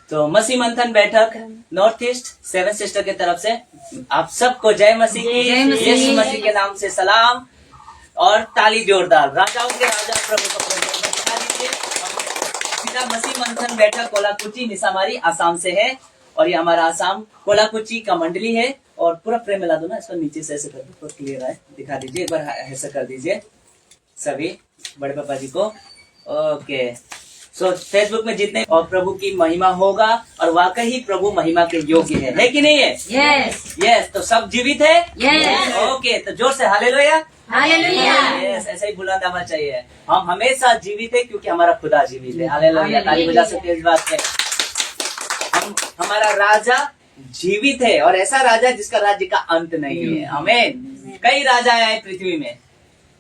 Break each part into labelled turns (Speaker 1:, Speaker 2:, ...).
Speaker 1: तो मसीह मंथन बैठक नॉर्थ ईस्ट सेवन सिस्टर की तरफ से आप सबको जय मसीह की, यीशु मसीह के नाम से सलाम और ताली जोरदार। राजाओं के राजा प्रभु का प्रभु दिखा दीजिए। सीधा मसीह मंथन बैठक कोलाकुची मिसामारी आसाम से है और ये हमारा आसाम कोलाकुची का मंडली है। और पूरा प्रेम मिला दो ना, इसको नीचे से ऐसे कर दो, क्लियर है, दिखा दीजिए एक बार, ऐसा कर दीजिए सभी बड़े पापा जी को। ओके, सो फेसबुक में जितने और प्रभु की महिमा होगा और वाकई ही प्रभु महिमा के योग्य है कि नहीं है?
Speaker 2: Yes
Speaker 1: yes. तो सब जीवित है?
Speaker 2: यस।
Speaker 1: ओके, तो जोर से हालेलुया।
Speaker 2: हालेलुया।
Speaker 1: यस, ऐसा ही बुलंद आना चाहिए। हम हमेशा जीवित है क्योंकि हमारा खुदा जीवित है। हालेलुया। ताली बजा सकते हैं इस बात पे। हमारा राजा जीवित है और ऐसा राजा जिसका राज्य का अंत नहीं है। आमीन। कई राजा आए पृथ्वी में,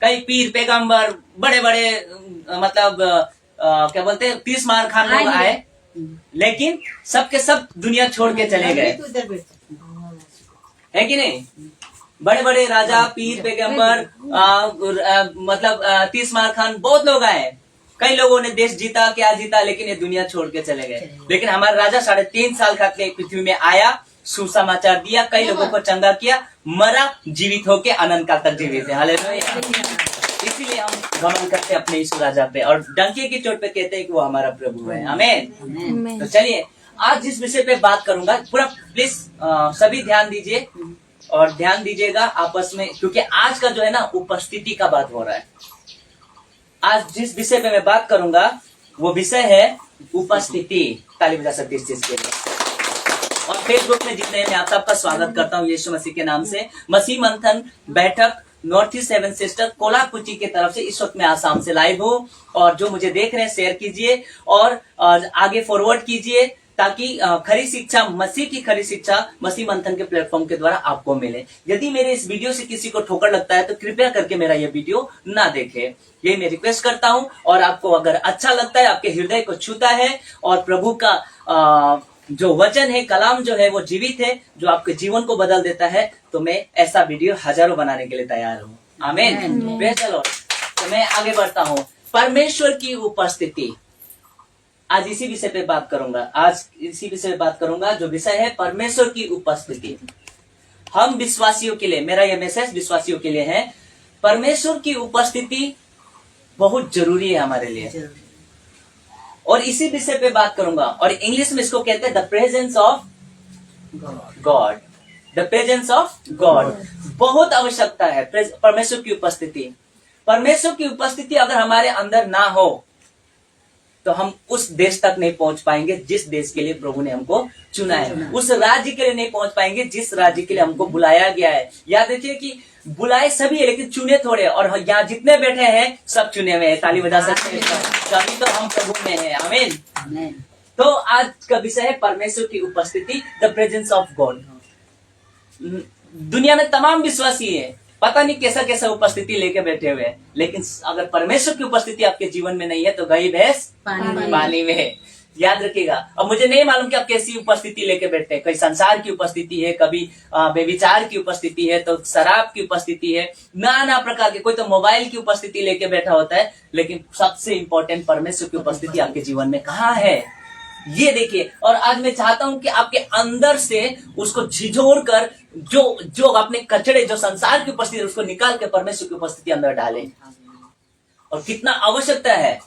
Speaker 1: कई पीर पैगंबर बड़े बड़े मतलब क्या बोलते हैं 30 मार खान लोग आए, लेकिन सबके सब दुनिया छोड़ के चले गए, है कि नहीं? बड़े बड़े राजा पीर पैगंबर मतलब 30 मार खान बहुत लोग आए, कई लोगों ने देश जीता क्या जीता, लेकिन ये दुनिया छोड़ के चले गए। लेकिन हमारा राजा 3.5 साल का पृथ्वी में आया, सुसमाचार दिया, कई लोगों को चंगा किया, मरा, जीवित होके अनंत काल तक जीवित है। हालेलुया। इसीलिए हम गमन करते हैं अपने यीशु राजा पे और डंके की चोट पे कहते हैं कि वो हमारा प्रभु है। आमीन। तो चलिए आज जिस विषय पे बात करूंगा, पूरा प्लीज सभी ध्यान दीजिए और ध्यान दीजिएगा आपस में, क्योंकि आज का जो है ना उपस्थिति का बात हो रहा है। आज जिस विषय पे मैं बात करूंगा वो विषय है उपस्थिति। ताली बजा सकते इस चीज के लिए। और फेसबुक में जितने मैं आप सबका स्वागत करता हूँ यीशु मसीह के नाम से। मसीह मंथन बैठक नॉर्थ ईस्ट सेवन सिस्टर कोलाकुची की तरफ से इस वक्त मैं आसाम से लाइव हूँ और जो मुझे देख रहे हैं शेयर कीजिए और आगे फॉरवर्ड कीजिए ताकि खरी शिक्षा, मसीह की खरी शिक्षा मसीह मंथन के प्लेटफॉर्म के द्वारा आपको मिले। यदि मेरे इस वीडियो से किसी को ठोकर लगता है तो कृपया करके मेरा यह वीडियो ना देखे, ये मैं रिक्वेस्ट करता हूं। और आपको अगर अच्छा लगता है, आपके हृदय को छूता है और प्रभु का जो वचन है, कलाम जो है वो जीवित है, जो आपके जीवन को बदल देता है, तो मैं ऐसा वीडियो हजारों बनाने के लिए तैयार हूँ। आमीन। चलो तो मैं आगे बढ़ता हूँ। परमेश्वर की उपस्थिति, आज इसी विषय पे बात करूंगा। आज इसी विषय पे बात करूंगा जो विषय है परमेश्वर की उपस्थिति। हम विश्वासियों के लिए, मेरा यह मैसेज विश्वासियों के लिए है, परमेश्वर की उपस्थिति बहुत जरूरी है हमारे लिए और इसी विषय पे बात करूंगा। और इंग्लिश में इसको कहते हैं the presence of God. The presence of God बहुत आवश्यकता है परमेश्वर की उपस्थिति। परमेश्वर की उपस्थिति अगर हमारे अंदर ना हो तो हम उस देश तक नहीं पहुंच पाएंगे जिस देश के लिए प्रभु ने हमको चुना है, उस राज्य के लिए नहीं पहुंच पाएंगे जिस राज्य के लिए हमको बुलाया गया है। याद रखिए कि बुलाए सभी है लेकिन चुने थोड़े, और यहाँ जितने बैठे हैं सब चुने हुए हैं। ताली बजा सकते हैं, तभी तो हम प्रभु में हैं। आमीन। तो आज का विषय है परमेश्वर की उपस्थिति, द प्रेजेंस ऑफ गॉड। दुनिया में तमाम विश्वासी है, पता नहीं कैसा कैसा उपस्थिति लेके बैठे हुए हैं, लेकिन अगर परमेश्वर की उपस्थिति आपके जीवन में नहीं है तो गई भैंस पानी में है। याद रखिएगा। अब मुझे नहीं मालूम कि आप कैसी उपस्थिति लेके बैठते हैं। कभी संसार की उपस्थिति है, कभी बेविचार की उपस्थिति है, तो शराब की उपस्थिति है, नाना प्रकार के, कोई तो मोबाइल की उपस्थिति लेके बैठा होता है। लेकिन सबसे इंपॉर्टेंट परमेश्वर की उपस्थिति आपके जीवन में कहाँ है, ये देखिए। और आज मैं चाहता हूं कि आपके अंदर से उसको झिझोड़ कर जो अपने कचड़े, जो संसार की उपस्थिति, उसको निकाल के परमेश्वर की उपस्थिति अंदर डालें। और कितना आवश्यकता है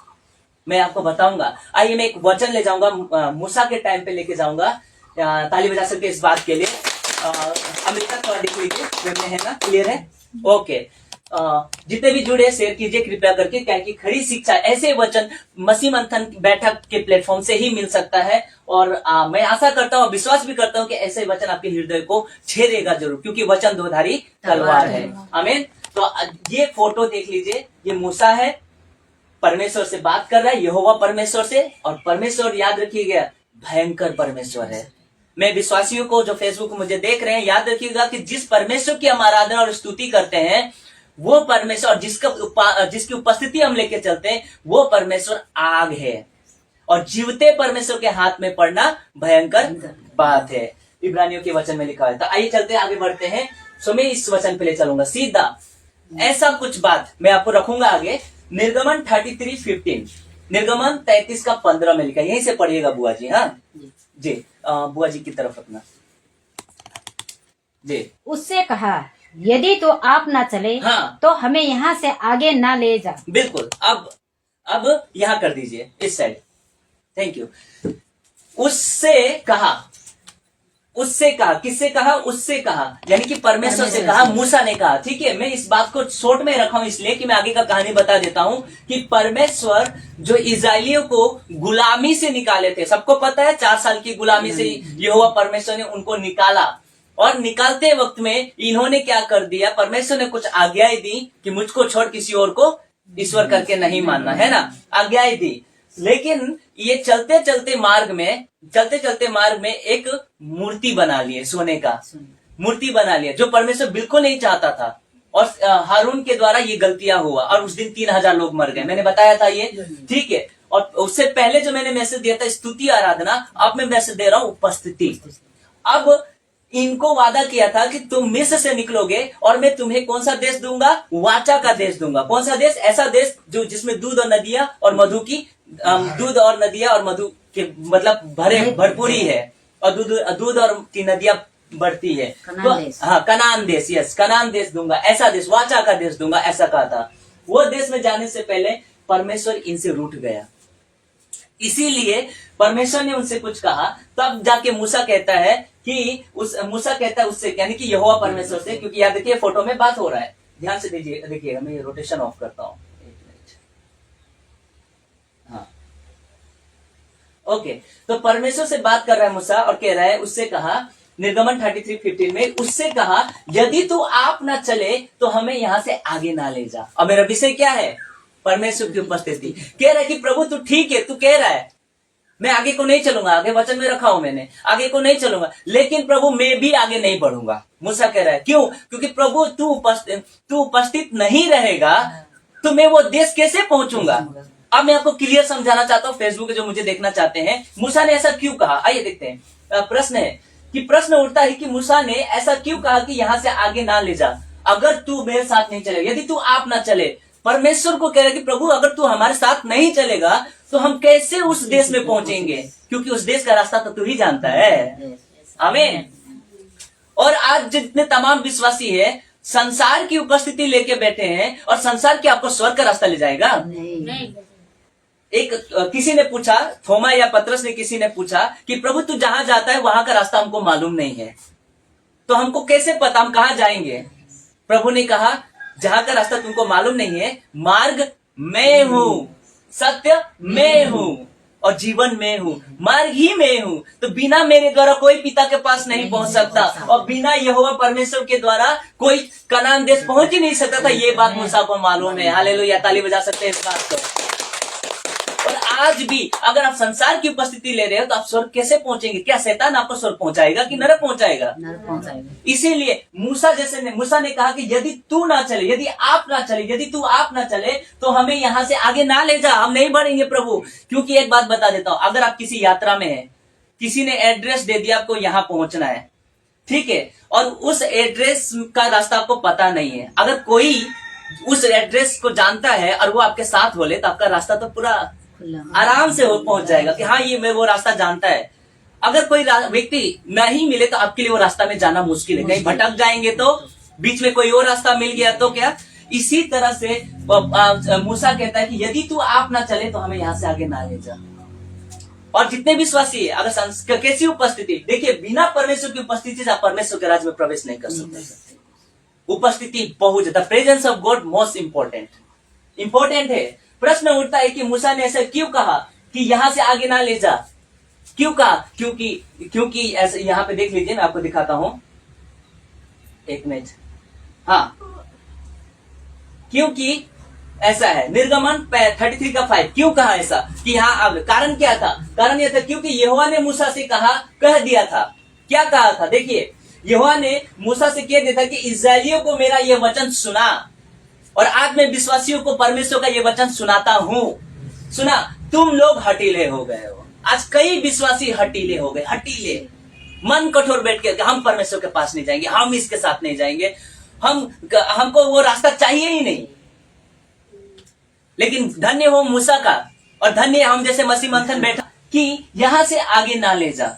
Speaker 1: मैं आपको बताऊंगा। आइए मैं एक वचन ले जाऊंगा, मूसा के टाइम पे लेके जाऊंगा। ताली बजा सकते इस बात के लिए। अमेरिका थोड़ा देख लीजिए, है ना, क्लियर है? ओके। जितने भी जुड़े शेयर कीजिए कृपया करके, क्या कि खरी शिक्षा, ऐसे वचन मसीह मंथन बैठक के प्लेटफॉर्म से ही मिल सकता है। और मैं आशा करता हूँ, विश्वास भी करता हूँ कि ऐसे वचन आपके हृदय को छेदेगा जरूर, क्योंकि वचन दोधारी तलवार है। आमीन। तो ये फोटो देख लीजिए, ये मूसा है, परमेश्वर से बात कर रहा है, यहोवा परमेश्वर से। और परमेश्वर, याद रखिएगा, भयंकर परमेश्वर है। मैं विश्वासियों को जो फेसबुक मुझे देख रहे हैं, याद रखिएगा कि जिस परमेश्वर की हम आराधना और स्तुति करते हैं, वो परमेश्वर, और जिसकी उपस्थिति हम लेके चलते हैं, वो परमेश्वर आग है। और जीवते परमेश्वर के हाथ में पड़ना भयंकर बात है, इब्रानियों के वचन में लिखा है। तो आइए चलते आगे बढ़ते हैं। सो मैं इस वचन पे ले चलूंगा सीधा। ऐसा कुछ बात मैं आपको रखूंगा आगे। निर्गमन 33:15, निर्गमन 33 का 15 में लिखा है, यहीं से पढ़िएगा बुआ जी। हाँ, जी बुआ जी की तरफ अपना जी।
Speaker 2: उससे कहा, यदि तो आप ना चले
Speaker 1: हाँ।
Speaker 2: तो हमें यहाँ से आगे ना ले जा।
Speaker 1: बिल्कुल। अब यहाँ कर दीजिए इस साइड। Thank you. उससे कहा किससे कहा? उससे कहा, यानी कि परमेश्वर से कहा, मूसा ने कहा। ठीक है, मैं इस बात को शॉर्ट में रखा हूं इसलिए कि मैं आगे का कहानी बता देता हूं कि परमेश्वर जो इजराइलियों को गुलामी से निकाले थे, सबको पता है 4 साल की गुलामी से यहोवा परमेश्वर ने उनको निकाला। और निकालते वक्त में इन्होंने क्या कर दिया? परमेश्वर ने कुछ आज्ञाएं दी कि मुझको छोड़ किसी और को ईश्वर करके नहीं मानना, है ना, आज्ञाएं दी। लेकिन ये चलते चलते मार्ग में एक मूर्ति बना लिए, सोने का मूर्ति बना लिया, जो परमेश्वर बिल्कुल नहीं चाहता था। और हारून के द्वारा ये गलतियां हुआ और उस दिन 3000 लोग मर गए। मैंने बताया था ये, ठीक है। और उससे पहले जो मैंने मैसेज दिया था स्तुति आराधना, अब मैं मैसेज दे रहा हूं उपस्थिति। अब इनको वादा किया था कि तुम मिस्र से निकलोगे और मैं तुम्हें कौन सा देश दूंगा? वाचा का देश दूंगा। कौन सा देश? ऐसा देश जो जिसमें दूध और नदियां और मधु के मतलब भरपूरी है, और दूध और की नदियां बढ़ती है। तो हाँ, कनान देश, यस, कनान देश दूंगा, ऐसा देश, वाचा का देश दूंगा, ऐसा कहा था। वो देश में जाने से पहले परमेश्वर इनसे रूठ गया, इसीलिए परमेश्वर ने उनसे कुछ कहा। तब जाके मूसा कहता है उससे, यानी कि यहोवा परमेश्वर से, क्योंकि याद देखिए फोटो में बात हो रहा है, ध्यान से देखिएगा, मैं ये रोटेशन ऑफ करता हूं। हाँ, ओके। तो परमेश्वर से बात कर रहा है मूसा और कह रहा है, उससे कहा, निर्गमन 33:15 में उससे कहा, यदि तू आप ना चले तो हमें यहां से आगे ना ले जा। और मेरा विषय क्या है? परमेश्वर की उपस्थिति। कह रहा है कि प्रभु तू ठीक है, तू कह रहा है मैं आगे को नहीं चलूंगा, आगे वचन में रखा हूं मैंने, आगे को नहीं चलूंगा, लेकिन प्रभु मैं भी आगे नहीं बढ़ूंगा। मूसा कह रहा है, क्यों? क्योंकि प्रभु तू उपस्थित नहीं रहेगा तो मैं वो देश कैसे पहुंचूंगा? अब मैं आपको क्लियर समझाना चाहता हूं, फेसबुक पे जो मुझे देखना चाहते हैं, मूसा ने ऐसा क्यों कहा? आइए देखते हैं। प्रश्न उठता है कि मूसा ने ऐसा क्यों कहा कि यहां से आगे ना ले जा, अगर तू मेरे साथ नहीं चले, यदि तू आप ना चले। परमेश्वर को कह रहा है कि प्रभु अगर तू हमारे साथ नहीं चलेगा तो हम कैसे उस देश में पहुंचेंगे, क्योंकि उस देश का रास्ता तो तू ही जानता है। आमीन। और आज जितने तमाम विश्वासी है संसार की उपस्थिति लेके बैठे हैं, और संसार की आपको स्वर्ग का रास्ता ले जाएगा? नहीं। किसी ने पूछा, थोमा या पतरस ने, किसी ने पूछा कि प्रभु तू जहां जाता है वहां का रास्ता हमको मालूम नहीं है, तो हमको कैसे पता हम कहां जाएंगे? प्रभु ने कहा, जहां का रास्ता तुमको मालूम नहीं है, मार्ग मैं हूं, सत्य मैं हूं और जीवन में हूं, मार्ग ही मैं हूं। तो बिना मेरे द्वारा कोई पिता के पास नहीं पहुंच सकता, और बिना यहोवा परमेश्वर के द्वारा कोई कनान देश पहुंच ही नहीं सकता था। ये बात मूसा को मालूम है। हालेलुया, ताली बजा सकते हैं इस बात को। और आज भी अगर आप संसार की उपस्थिति ले रहे हो तो आप स्वर्ग कैसे पहुंचेंगे? क्या शैतान आपको स्वर्ग पहुंचाएगा कि नरक पहुंचाएगा? नरक पहुंचाएगा। इसीलिए मूसा ने कहा कि यदि तू ना चले, यदि आप ना चले, यदि तू आप ना चले तो हमें यहां से आगे ना ले जा, हम नहीं बढ़ेंगे प्रभु। क्योंकि एक बात बता देता हूं, अगर आप किसी यात्रा में है, किसी ने एड्रेस दे दिया आपको यहां पहुंचना है, ठीक है, और उस एड्रेस का रास्ता आपको पता नहीं है, अगर कोई उस एड्रेस को जानता है और वो आपके साथ बोले तो आपका रास्ता तो पूरा आराम से पहुंच जाएगा कि हाँ ये मैं वो रास्ता जानता है। अगर कोई व्यक्ति नहीं मिले तो आपके लिए वो रास्ता में जाना मुश्किल है। कहीं भटक जाएंगे तो, बीच में कोई और रास्ता मिल गया तो क्या? इसी तरह से मूसा कहता है कि यदि तू आप ना चले तो हमें यहां से आगे ना ले जा। और जितने विश्वासी है, अगर कैसी उपस्थिति, देखिए बिना परमेश्वर की उपस्थिति से आप परमेश्वर के राज्य में प्रवेश नहीं कर सकते। उपस्थिति बहुत, the presence of God most important है। प्रश्न उठता है कि मूसा ने ऐसा क्यों कहा कि यहां से आगे ना ले जा? क्यों कहा? क्योंकि ऐसे यहां पे देख लीजिए, मैं आपको दिखाता हूं, एक मिनट। हाँ, क्योंकि ऐसा है, निर्गमन 33 का 5 क्यों कहा ऐसा कि यहाँ अब कारण क्या था? कारण यह था क्योंकि यहोवा ने मूसा से कह दिया था। क्या कहा था? देखिए, यहोवा ने मूसा से कह दिया था कि इस्राएलियों को मेरा यह वचन सुना, और आज मैं विश्वासियों को परमेश्वर का यह वचन सुनाता हूं। सुना, तुम लोग हटीले हो गए हो। आज कई विश्वासी हटीले हो गए, हटीले, मन कठोर बैठ के हम परमेश्वर के पास नहीं जाएंगे, हम इसके साथ नहीं जाएंगे, हमको वो रास्ता चाहिए ही नहीं। लेकिन धन्य हो मूसा का, और धन्य हम जैसे मसीह मंथन बैठा कि यहां से आगे ना ले जा।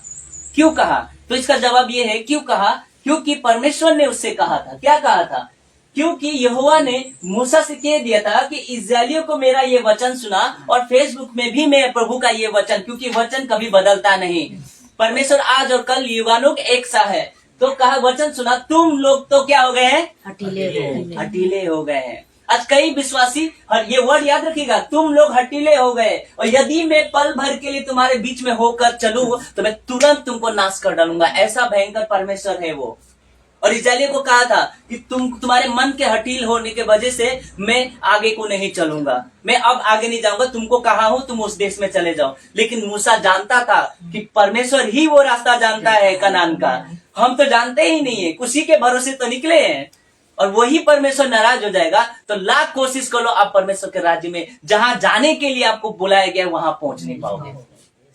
Speaker 1: क्यों कहा? तो इसका जवाब ये है, क्यों कहा? क्योंकि परमेश्वर ने उससे कहा था। क्या कहा था? क्योंकि यहोवा ने मूसा से कह दिया था कि इस्राएलियों को मेरा ये वचन सुना, और फेसबुक में भी मैं प्रभु का ये वचन, क्योंकि वचन कभी बदलता नहीं, परमेश्वर आज और कल युगानुग एक सा है। तो कहा वचन सुना, तुम लोग तो क्या हो गए हैं? हठीले हो गए हैं। आज कई विश्वासी, और ये वर्ड याद रखिएगा, तुम लोग हठीले हो गए, और यदि मैं पल भर के लिए तुम्हारे बीच में होकर चलूं तो मैं तुरंत तुमको नाश कर डालूंगा। ऐसा भयंकर परमेश्वर है वो। और इस्राएलियों को कहा था कि तुम्हारे मन के हठील होने के वजह से मैं आगे को नहीं चलूंगा, मैं अब आगे नहीं जाऊंगा, तुमको कहा हूं तुम उस देश में चले जाओ। लेकिन मूसा जानता था कि परमेश्वर ही वो रास्ता जानता है कनान का, हम तो जानते ही नहीं है, उसी के भरोसे तो निकले हैं। और वही परमेश्वर नाराज हो जाएगा तो लाख कोशिश कर लो, आप परमेश्वर के राज्य में जहां जाने के लिए आपको बुलाया गया वहां पहुंच नहीं पाओगे।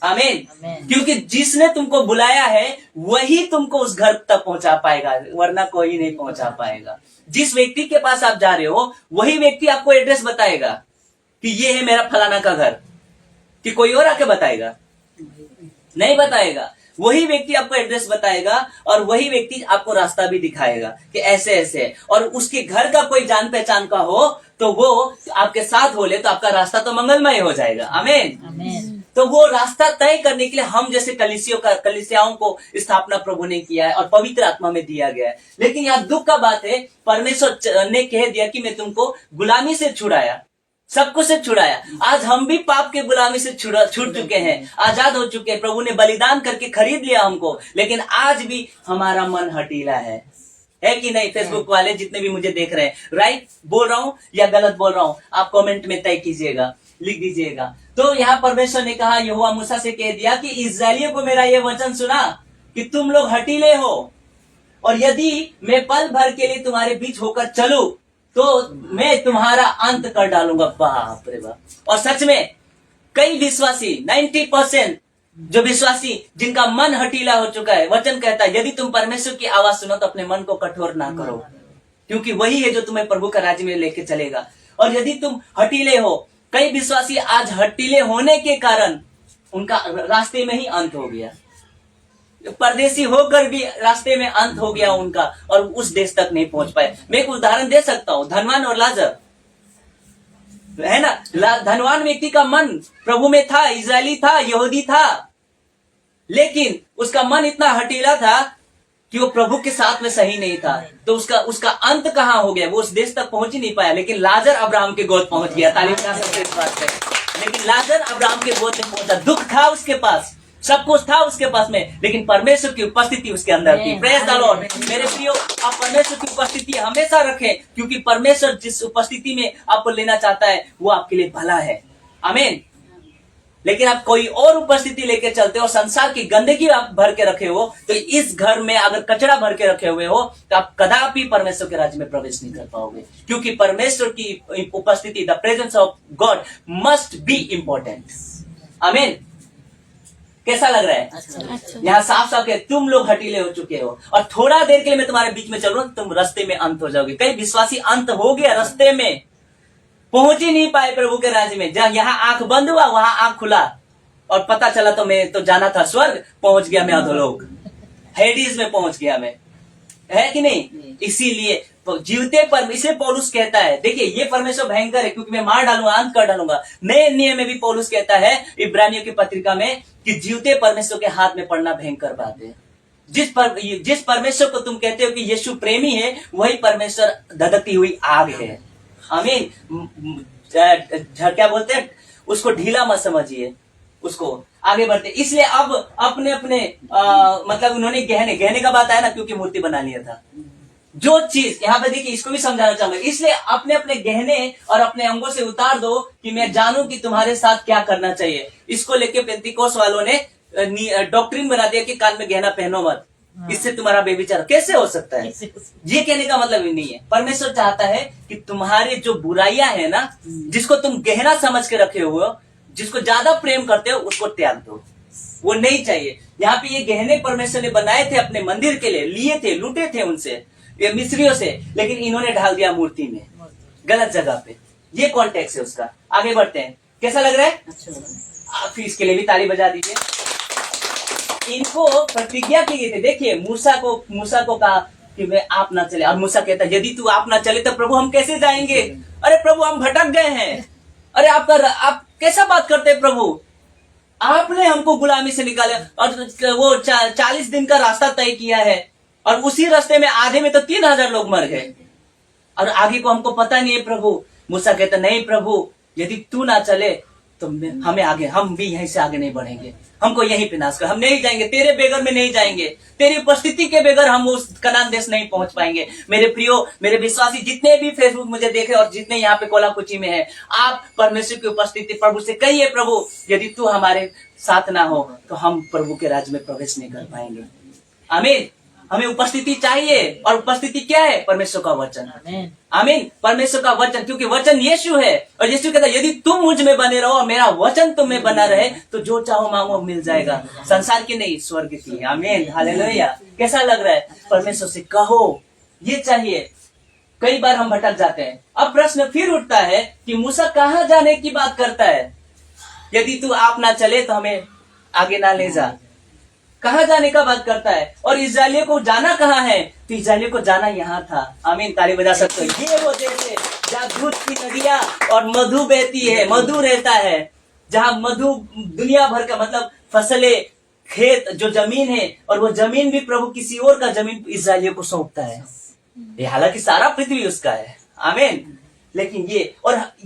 Speaker 1: आमीन। क्योंकि जिसने तुमको बुलाया है वही तुमको उस घर तक पहुंचा पाएगा, वरना कोई नहीं पहुंचा पाएगा। जिस व्यक्ति के पास आप जा रहे हो वही व्यक्ति आपको एड्रेस बताएगा कि ये है मेरा फलाना का घर, कि कोई और आके बताएगा? नहीं बताएगा। वही व्यक्ति आपको एड्रेस बताएगा और वही व्यक्ति आपको रास्ता भी दिखाएगा कि ऐसे ऐसे है। और उसके घर का कोई जान पहचान का हो तो वो आपके साथ हो ले तो आपका रास्ता तो मंगलमय हो जाएगा। आमीन। तो वो रास्ता तय करने के लिए हम जैसे कलीसियाओं को स्थापना प्रभु ने किया है और पवित्र आत्मा में दिया गया है। लेकिन यहाँ दुख का बात है, परमेश्वर ने कह दिया कि मैं तुमको गुलामी से छुड़ाया, सब कुछ से छुड़ाया। आज हम भी पाप के गुलामी से छूट चुके हैं, आजाद हो चुके हैं। प्रभु ने बलिदान करके खरीद लिया हमको, लेकिन आज भी हमारा मन हठीला है कि नहीं? फेसबुक वाले जितने भी मुझे देख रहे हैं, राइट बोल रहा हूं या गलत बोल रहा हूं, आप कमेंट में तय कीजिएगा, लिख दीजिएगा। तो यहाँ परमेश्वर ने कहा, यहोवा मूसा से कह दिया कि इस्राएलियों को मेरा ये वचन सुना कि तुम लोग हठीले हो, और यदि मैं पल भर के लिए तुम्हारे बीच होकर चलूं तो मैं तुम्हारा अंत कर डालूंगा। बाप रे बाप। और सच में कई विश्वासी 90% जो विश्वासी जिनका मन हठीला हो चुका है, वचन कहता है यदि तुम परमेश्वर की आवाज सुनो तो अपने मन को कठोर ना करो, क्योंकि वही है जो तुम्हें प्रभु का राज्य में लेके चलेगा। और यदि तुम हठीले हो, कई विश्वासी आज हठीले होने के कारण उनका रास्ते में ही अंत हो गया, परदेसी होकर भी रास्ते में अंत हो गया उनका, और उस देश तक नहीं पहुंच पाए। मैं एक उदाहरण दे सकता हूं, धनवान और लाजर, है ना? धनवान व्यक्ति का मन प्रभु में था, इजरायली था, यहूदी था, लेकिन उसका मन इतना हठीला था कि वो प्रभु के साथ में सही नहीं था। तो उसका अंत कहां हो गया? वो उस देश तक पहुंच ही नहीं पाया। लेकिन लाजर अब्राहम के गोद पहुंच गया। तारीफ का सबसे इस बात है। लेकिन लाजर अब्राहम के गोद में पहुंचा। दुख था उसके पास, सब कुछ था उसके पास में, लेकिन परमेश्वर की उपस्थिति उसके अंदर थी। Praise the Lord. मेरे प्रियो, आप परमेश्वर की उपस्थिति हमेशा रखें, क्योंकि परमेश्वर जिस उपस्थिति में आपको लेना चाहता है वो आपके लिए भला है। आमीन। लेकिन आप कोई और उपस्थिति लेके चलते हो, संसार की गंदगी आप भर के रखे हो, तो इस घर में अगर कचरा भर के रखे हुए हो तो आप कदापि परमेश्वर के राज्य में प्रवेश नहीं कर पाओगे, क्योंकि परमेश्वर की उपस्थिति, the presence of God must be important. आमीन। कैसा लग रहा है? अच्छा। यहाँ साफ साफ है, तुम लोग हठीले हो चुके हो और थोड़ा देर के लिए मैं तुम्हारे बीच में चल रहा हूं, तुम रास्ते में अंत हो जाओगे। कई विश्वासी अंत हो गया, रास्ते में पहुंच ही नहीं पाए प्रभु के राज्य में। जहां यहाँ आंख बंद हुआ वहां आंख खुला और पता चला तो मैं तो जाना था स्वर्ग, पहुंच गया मैं अधोलोक, हेडिस में पहुंच गया मैं, है कि नहीं? इसीलिए जीवते पर, इसे पौलुस कहता है, देखिए ये परमेश्वर भयंकर है, क्योंकि मैं मार डालूंगा, अंत कर डालूंगा। नए नियम में भी पौलुस कहता है इब्रानियों की पत्रिका में कि जीवते परमेश्वर के हाथ में पड़ना भयंकर बात है। जिस परमेश्वर को तुम कहते हो कि यीशु प्रेमी है, वही परमेश्वर धधकती हुई आग है। आमीन। क्या बोलते हैं उसको, ढीला मत समझिए उसको, आगे बढ़ते। इसलिए अब अपने अपने मतलब उन्होंने गहने का बात आया ना, क्योंकि मूर्ति बना लिया था। जो चीज यहाँ पे देखिए, इसको भी समझाना चाहूंगा। इसलिए अपने अपने गहने और अपने अंगों से उतार दो कि मैं जानूं कि तुम्हारे साथ क्या करना चाहिए। इसको लेके पेंतीकोस वालों ने डॉक्ट्रिन बना दिया कि कान में गहना पहनो मत, इससे तुम्हारा बेविचार। कैसे हो सकता है? ये कहने का मतलब ही नहीं है। परमेश्वर चाहता है कि तुम्हारे जो बुराइयां है ना, जिसको तुम गहना समझ के रखे हुए हो, जिसको ज्यादा प्रेम करते हो, उसको त्याग दो, वो नहीं चाहिए। यहाँ पे ये गहने परमेश्वर ने बनाए थे अपने मंदिर के लिए, लिए थे, लूटे थे उनसे, ये मिस्रियों से, लेकिन इन्होंने ढाल दिया मूर्ति में, गलत जगह पे। ये कॉन्टेक्स्ट है उसका। आगे बढ़ते हैं। कैसा लग रहा है? अच्छा। आप इसके लिए भी ताली बजा दीजिए। इनको प्रतिज्ञा की गई थी। देखिए मूसा को कहा कि वे आप ना चले, और मूसा कहता है यदि तू आप ना चले तो प्रभु हम कैसे जाएंगे? अरे प्रभु हम भटक गए हैं। अरे आप कैसा बात करते हैं प्रभु? आपने हमको गुलामी से निकाला और वो 40 दिन का रास्ता तय किया है, और उसी रास्ते में आधे में तो 3000 लोग मर गए, और आगे को हमको पता नहीं है प्रभु। मूसा कहता नहीं प्रभु, यदि तू ना चले तो हम भी यहीं से आगे नहीं बढ़ेंगे, हमको यहीं पे नाश कर, हम नहीं जाएंगे, तेरे बेगर में नहीं जाएंगे, तेरी उपस्थिति के बेगर हम उस कनान देश नहीं पहुंच पाएंगे। मेरे प्रियो, मेरे विश्वासी जितने भी फेसबुक मुझे देखे और जितने यहाँ पे कोलाकुची में है, आप परमेश्वर की उपस्थिति प्रभु से कहिए, प्रभु यदि तू हमारे साथ ना हो तो हम प्रभु के राज्य में प्रवेश नहीं कर पाएंगे। आमीन। हमें उपस्थिति चाहिए, और उपस्थिति क्या है? परमेश्वर का वचन। आमीन। परमेश्वर का वचन, क्योंकि वचन यीशु है, और यीशु कहता है यदि तुम मुझ में बने रहो और मेरा वचन तुम में बना रहे तो जो चाहो मांगो मिल जाएगा, संसार की नहीं स्वर्ग की। आमीन। हालेलुया। कैसा लग रहा है? परमेश्वर से कहो, ये चाहिए। कई बार हम भटक जाते हैं। अब प्रश्न फिर उठता है कि मूसा कहाँ जाने की बात करता है? यदि तू आप ना चले तो हमें आगे ना ले जा, कहाँ जाने का बात करता है? और इस्राएलियों को जाना कहाँ है? तो इस्राएलियों को जाना यहाँ था। आमीन। ताली बजा सकते हो। ये वो देश है जहाँ दूध की नदियां और मधु बहती है, मधु रहता है, जहाँ मधु दुनिया भर का मतलब फसलें, खेत, जो जमीन है, और वो जमीन भी प्रभु किसी और का जमीन इस्राएलियों को सौंपता है। ये हालांकि सारा पृथ्वी उसका है। आमीन। लेकिन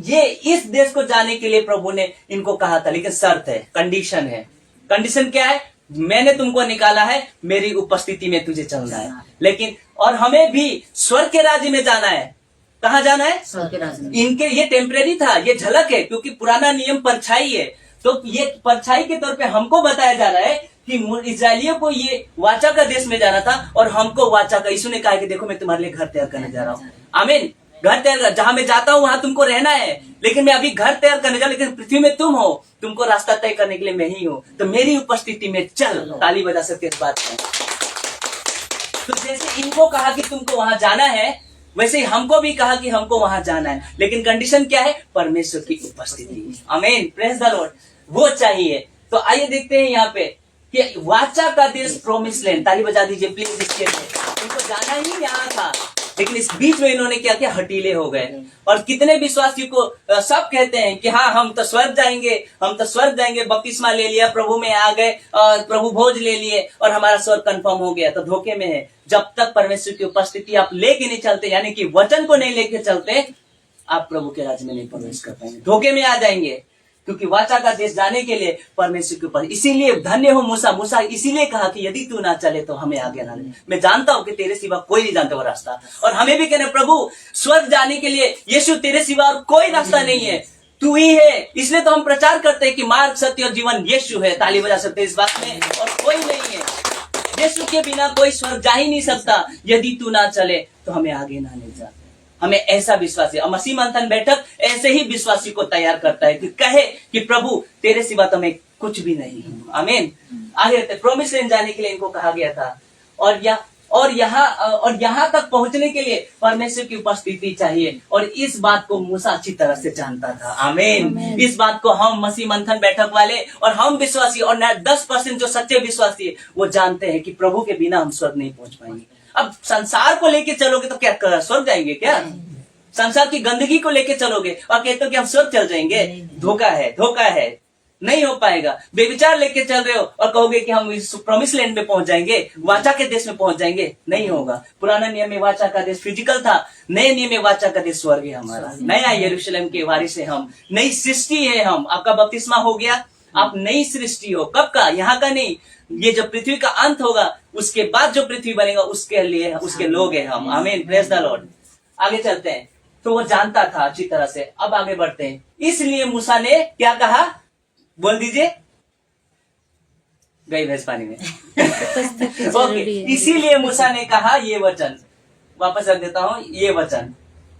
Speaker 1: ये इस देश को जाने के लिए प्रभु ने इनको कहा था, लेकिन शर्त है, कंडीशन है। कंडीशन क्या है? मैंने तुमको निकाला है, मेरी उपस्थिति में तुझे चलना है। लेकिन और हमें भी स्वर्ग के राज्य में जाना है। कहाँ जाना है? स्वर्ग के राज्य में। इनके ये टेम्परेरी था, ये झलक है, क्योंकि पुराना नियम परछाई है। तो ये परछाई के तौर पे हमको बताया जा रहा है कि इस्राएलियों को ये वाचा का देश में जाना था, और हमको वाचा का, यीशु ने कहा कि देखो मैं तुम्हारे लिए घर तैयार करने जा रहा हूँ। आमीन। घर तैयार, जहां मैं जाता हूँ वहां तुमको रहना है, लेकिन मैं अभी घर तैयार करने जा, लेकिन पृथ्वी में तुम हो, तुमको रास्ता तय करने के लिए मैं ही हूँ, तो मेरी उपस्थिति में चल। ताली बजा सकते इस बात में। तो जैसे इनको कहा कि तुमको वहां जाना है, वैसे ही हमको भी कहा कि हमको वहां जाना है, लेकिन कंडीशन क्या है? परमेश्वर की उपस्थिति। आमीन। Praise the Lord. वो चाहिए। तो आइए देखते हैं यहाँ पे कि वाचा का देश, प्रोमिस लैंड। ताली बजा दीजिए प्लीज। इसके उनको जाना ही यहाँ था, लेकिन इस बीच में इन्होंने क्या किया? हटीले हो गए। और कितने विश्वासियों को सब कहते हैं कि हाँ हम तो स्वर्ग जाएंगे, हम तो स्वर्ग जाएंगे, बपतिस्मा ले लिया, प्रभु में आ गए, प्रभु भोज ले लिए और हमारा स्वर्ग कंफर्म हो गया। तो धोखे में है। जब तक परमेश्वर की उपस्थिति आप लेके नहीं चलते, यानी कि वचन को नहीं लेके चलते, आप प्रभु के राज्य में नहीं प्रवेश कर पाएंगे, धोखे में आ जाएंगे। क्योंकि वाचा का देश जाने के लिए परमेश्वर के ऊपर, इसीलिए धन्य हो मूसा इसीलिए कहा कि यदि तू ना चले तो हमें आगे ना ले। मैं जानता हूं कि तेरे सिवा कोई नहीं जानता वो रास्ता, और हमें भी कहना प्रभु स्वर्ग जाने के लिए यीशु तेरे सिवा और कोई रास्ता नहीं है, तू ही है। इसलिए तो हम प्रचार करते हैं कि मार्ग, सत्य और जीवन यीशु है। ताली बजा सकते हैं इस बात में, और कोई नहीं है। यीशु के बिना कोई स्वर्ग जा ही नहीं सकता। यदि तू ना चले तो हमें आगे ना ले जा। हमें ऐसा विश्वासी, और मसीह मंथन बैठक ऐसे ही विश्वासी को तैयार करता है कि कहे कि प्रभु तेरे सिवा तो मैं कुछ भी नहीं हूँ। आमीन। आगे प्रोमिस लैंड जाने के लिए इनको कहा गया था, और यहाँ तक पहुंचने के लिए परमेश्वर की उपस्थिति चाहिए, और इस बात को मूसा अच्छी तरह से जानता था। आमीन। इस बात को हम मसीह मंथन बैठक वाले और हम विश्वासी और 10% जो सच्चे विश्वासी है वो जानते हैं कि प्रभु के बिना हम स्वर्ग नहीं पहुंच पाएंगे। अब संसार को लेके चलोगे तो क्या स्वर्ग जाएंगे क्या? संसार की गंदगी को लेके चलोगे और कहते हो कि हम स्वर्ग चल जाएंगे, धोखा है, नहीं हो पाएगा। बेविचार लेके चल रहे हो और कहोगे कि हम इस प्रॉमिस लैंड में पहुंच जाएंगे, वाचा के देश में पहुंच जाएंगे, नहीं होगा। पुराना नियम में वाचा का देश फिजिकल था, नए नियम में वाचा का देश स्वर्ग है हमारा। नया यरूशलेम के वारिस है हम, नई सृष्टि है हम। आपका बपतिस्मा हो गया, आप नई सृष्टि हो। कब का? यहाँ का नहीं, ये जब पृथ्वी का अंत होगा उसके बाद जो पृथ्वी बनेगा उसके लिए, उसके लोग हैं हम। आमीन। Praise the Lord. आगे चलते हैं। तो वो जानता था अच्छी तरह से। अब आगे बढ़ते हैं। इसलिए मूसा ने क्या कहा? बोल दीजिए। गई भैंस पानी में। ओके। इसीलिए मूसा ने कहा ये वचन, वापस रख देता हूं, ये वचन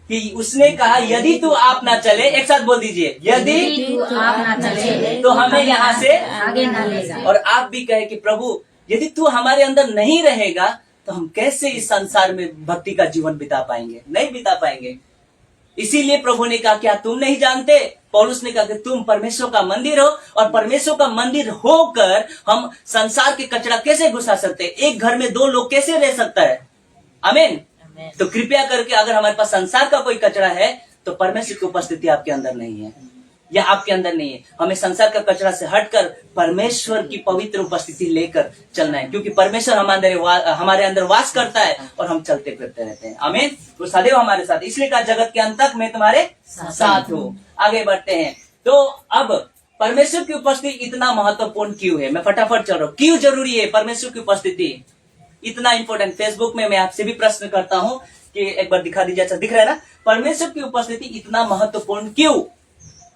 Speaker 1: कि उसने कहा यदि तू आप ना चले, एक साथ बोल दीजिए, यदि
Speaker 2: तू आप ना चले
Speaker 1: तो हमें यहाँ से
Speaker 2: आगे ना ले जा।
Speaker 1: और आप भी कहे कि प्रभु यदि तू हमारे अंदर नहीं रहेगा तो हम कैसे इस संसार में भक्ति का जीवन बिता पाएंगे? नहीं बिता पाएंगे। इसीलिए प्रभु ने कहा क्या तुम नहीं जानते? पौलुस ने कहा कि तुम परमेश्वर का मंदिर हो, और परमेश्वर का मंदिर होकर हम संसार के कचरा कैसे घुसा सकते हैं? एक घर में दो लोग कैसे रह सकता है? आमीन। तो कृपया करके अगर हमारे पास संसार का कोई कचरा है तो परमेश्वर की उपस्थिति आपके अंदर नहीं है, या आपके अंदर नहीं है। हमें संसार का कचरा से हटकर परमेश्वर की पवित्र उपस्थिति लेकर चलना है, क्योंकि परमेश्वर हमारे अंदर वास करता है और हम चलते फिरते रहते हैं। आमीन। वो सदैव हमारे साथ, इसलिए कहा जगत के अंत तक मैं तुम्हारे साथ हूँ। आगे बढ़ते हैं। तो अब परमेश्वर की उपस्थिति इतना महत्वपूर्ण क्यों है? मैं फटाफट चल रहा हूँ। क्यों जरूरी है परमेश्वर की उपस्थिति इतना इंपॉर्टेंट? फेसबुक में मैं आपसे भी प्रश्न करता हूँ कि एक बार दिखा दीजिए। अच्छा दिख रहा है ना? परमेश्वर की उपस्थिति इतना महत्वपूर्ण क्यों?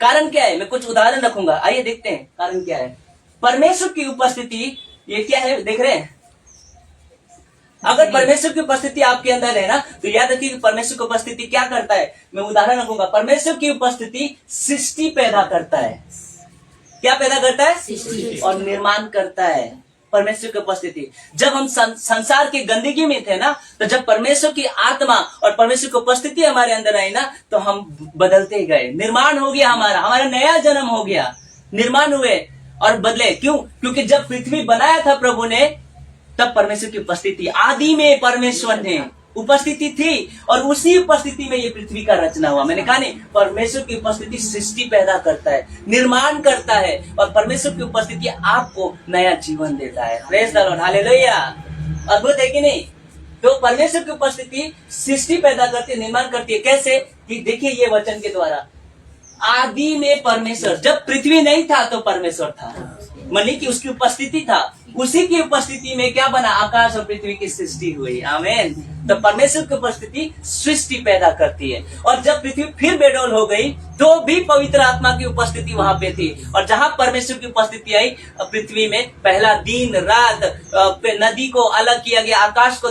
Speaker 1: कारण क्या है? मैं कुछ उदाहरण रखूंगा, आइए देखते हैं कारण क्या है। परमेश्वर की उपस्थिति ये क्या है, देख रहे हैं? अगर परमेश्वर की उपस्थिति आपके अंदर है ना, तो याद रखिए कि परमेश्वर की उपस्थिति क्या करता है। मैं उदाहरण रखूंगा। परमेश्वर की उपस्थिति सृष्टि पैदा करता है। क्या पैदा करता है?
Speaker 2: सृष्टि।
Speaker 1: और निर्माण करता है। परमेश्वर की उपस्थिति, जब हम संसार की गंदगी में थे ना, तो जब परमेश्वर की आत्मा और परमेश्वर की उपस्थिति हमारे अंदर आई ना, तो हम बदलते गए। निर्माण हो गया, हमारा नया जन्म हो गया, निर्माण हुए और बदले। क्यों? क्योंकि जब पृथ्वी बनाया था प्रभु ने, तब परमेश्वर की उपस्थिति, आदि में परमेश्वर ने उपस्थिति थी, और उसी उपस्थिति में ये पृथ्वी का रचना हुआ। मैंने कहा नहीं, परमेश्वर की उपस्थिति सृष्टि पैदा करता है, निर्माण करता है, और परमेश्वर की उपस्थिति आपको नया जीवन देता है। Praise the Lord, hallelujah. अद्भुत है कि नहीं? तो परमेश्वर की उपस्थिति सृष्टि पैदा करती है, निर्माण करती है। कैसे? कि देखिए ये वचन के द्वारा, आदि में परमेश्वर, जब पृथ्वी नहीं था तो परमेश्वर था, मानी कि उसकी उपस्थिति था। उसी की उपस्थिति में क्या बना? आकाश और पृथ्वी की सृष्टि हुई। आमीन। तो परमेश्वर की उपस्थिति सृष्टि पैदा करती है। और जब पृथ्वी फिर बेडौल हो गई, तो भी पवित्र आत्मा की उपस्थिति वहां पे थी। और जहां परमेश्वर की उपस्थिति आई पृथ्वी में, पहला दिन रात, नदी को अलग किया गया, आकाश को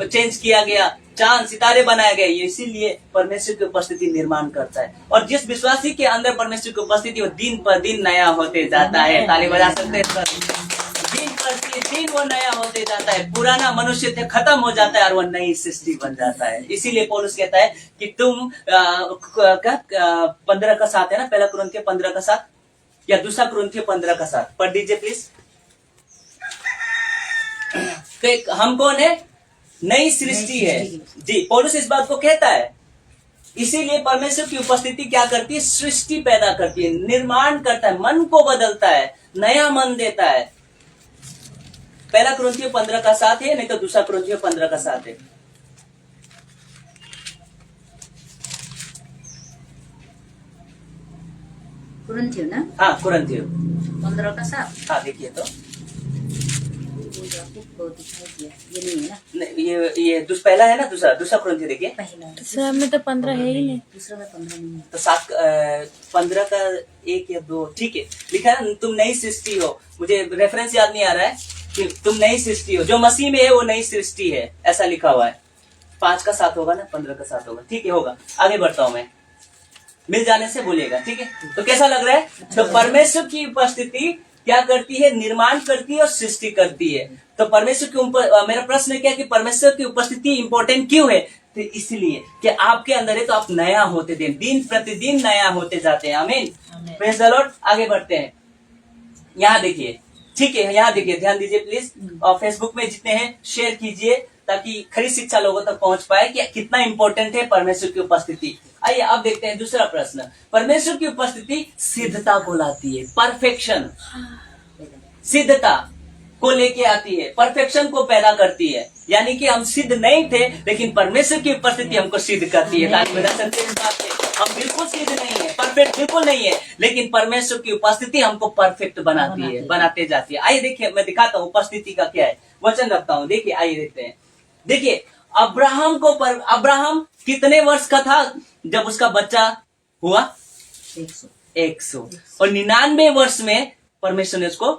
Speaker 1: चेंज किया गया, चांद सितारे बनाए गए। इसीलिए परमेश्वर की उपस्थिति निर्माण करता है। और जिस विश्वासी के अंदर परमेश्वर की उपस्थिति, वो दिन पर दिन नया होते जाता है। ताली बजा सकते हैं? दिन पर दिन वो नया होते जाता है। पुराना मनुष्य थे खत्म हो जाता है और वो नई सृष्टि बन जाता है। इसीलिए पौलुस कहता है कि तुम 15 का 7 है ना, पहला कुरिन्थियों 15 का 7 या दूसरा कुरिन्थियों 15 का 7 पढ़ दीजिए प्लीज। तो हम कौन है? नई सृष्टि है जी। पौलुस इस बात को कहता है। इसीलिए परमेश्वर की उपस्थिति क्या करती है? सृष्टि पैदा करती है, निर्माण करता है, मन को बदलता है, नया मन देता है। पहला कुरिन्थियों 15 का 7 है, नहीं तो दूसरा कुरिन्थियों 15 का 7 है।
Speaker 2: कुरिन्थियों ना?
Speaker 1: हाँ, कुरिन्थियों
Speaker 2: 15 का 7।
Speaker 1: हाँ देखिए तो
Speaker 2: ये नहीं है ना?
Speaker 1: ये पहला है ना, दूसरा कुरिन्थियों देखिए।
Speaker 2: पहला
Speaker 3: दूसरा में तो 15 है ही नहीं।
Speaker 2: दूसरा में 15 नहीं है।
Speaker 1: तो 15 का 1 या 2 ठीक है, लिखा है तुम नई सृष्टि हो। मुझे रेफरेंस याद नहीं आ रहा है कि तुम नई सृष्टि हो, जो मसीह में है वो नई सृष्टि है, ऐसा लिखा हुआ है। 5 का 7 होगा ना, 15 का 7 होगा, ठीक है होगा। आगे बढ़ता हूं मैं, मिल जाने से बोलिएगा, ठीक है। तो कैसा लग रहा है? तो परमेश्वर की उपस्थिति क्या करती है? निर्माण करती है और सृष्टि करती है। तो परमेश्वर की मेरा प्रश्न क्या है कि परमेश्वर की उपस्थिति इंपॉर्टेंट क्यों है? तो इसलिए कि आपके अंदर है तो आप नया होते दिन प्रतिदिन नया होते जाते हैं। आमीन, प्रेज़ द लॉर्ड। आगे बढ़ते हैं। यहाँ देखिए, ठीक है, यहाँ देखिए, ध्यान दीजिए प्लीज। और फेसबुक में जितने हैं शेयर कीजिए ताकि खरी शिक्षा लोगों तक पहुंच पाए कि कितना इंपॉर्टेंट है परमेश्वर की उपस्थिति। आइए अब देखते हैं दूसरा प्रश्न। परमेश्वर की उपस्थिति सिद्धता को लाती है, परफेक्शन, सिद्धता को लेके आती है, परफेक्शन को पैदा करती है। यानी कि हम सिद्ध नहीं थे, लेकिन परमेश्वर की उपस्थिति हमको सिद्ध करती है। ताकि बता सकते हैं इस बात से, हम बिल्कुल सिद्ध नहीं है, परफेक्ट बिल्कुल नहीं है, लेकिन परमेश्वर की उपस्थिति हमको परफेक्ट बनाती है, बनाते जाती है। आइए देखिए, मैं दिखाता हूँ उपस्थिति का क्या है, वचन रखता हूँ। देखिए, आइए देखते हैं। देखिए, अब्राहम कितने वर्ष का था जब उसका बच्चा हुआ? 100। और 99 वर्ष में परमेश्वर ने उसको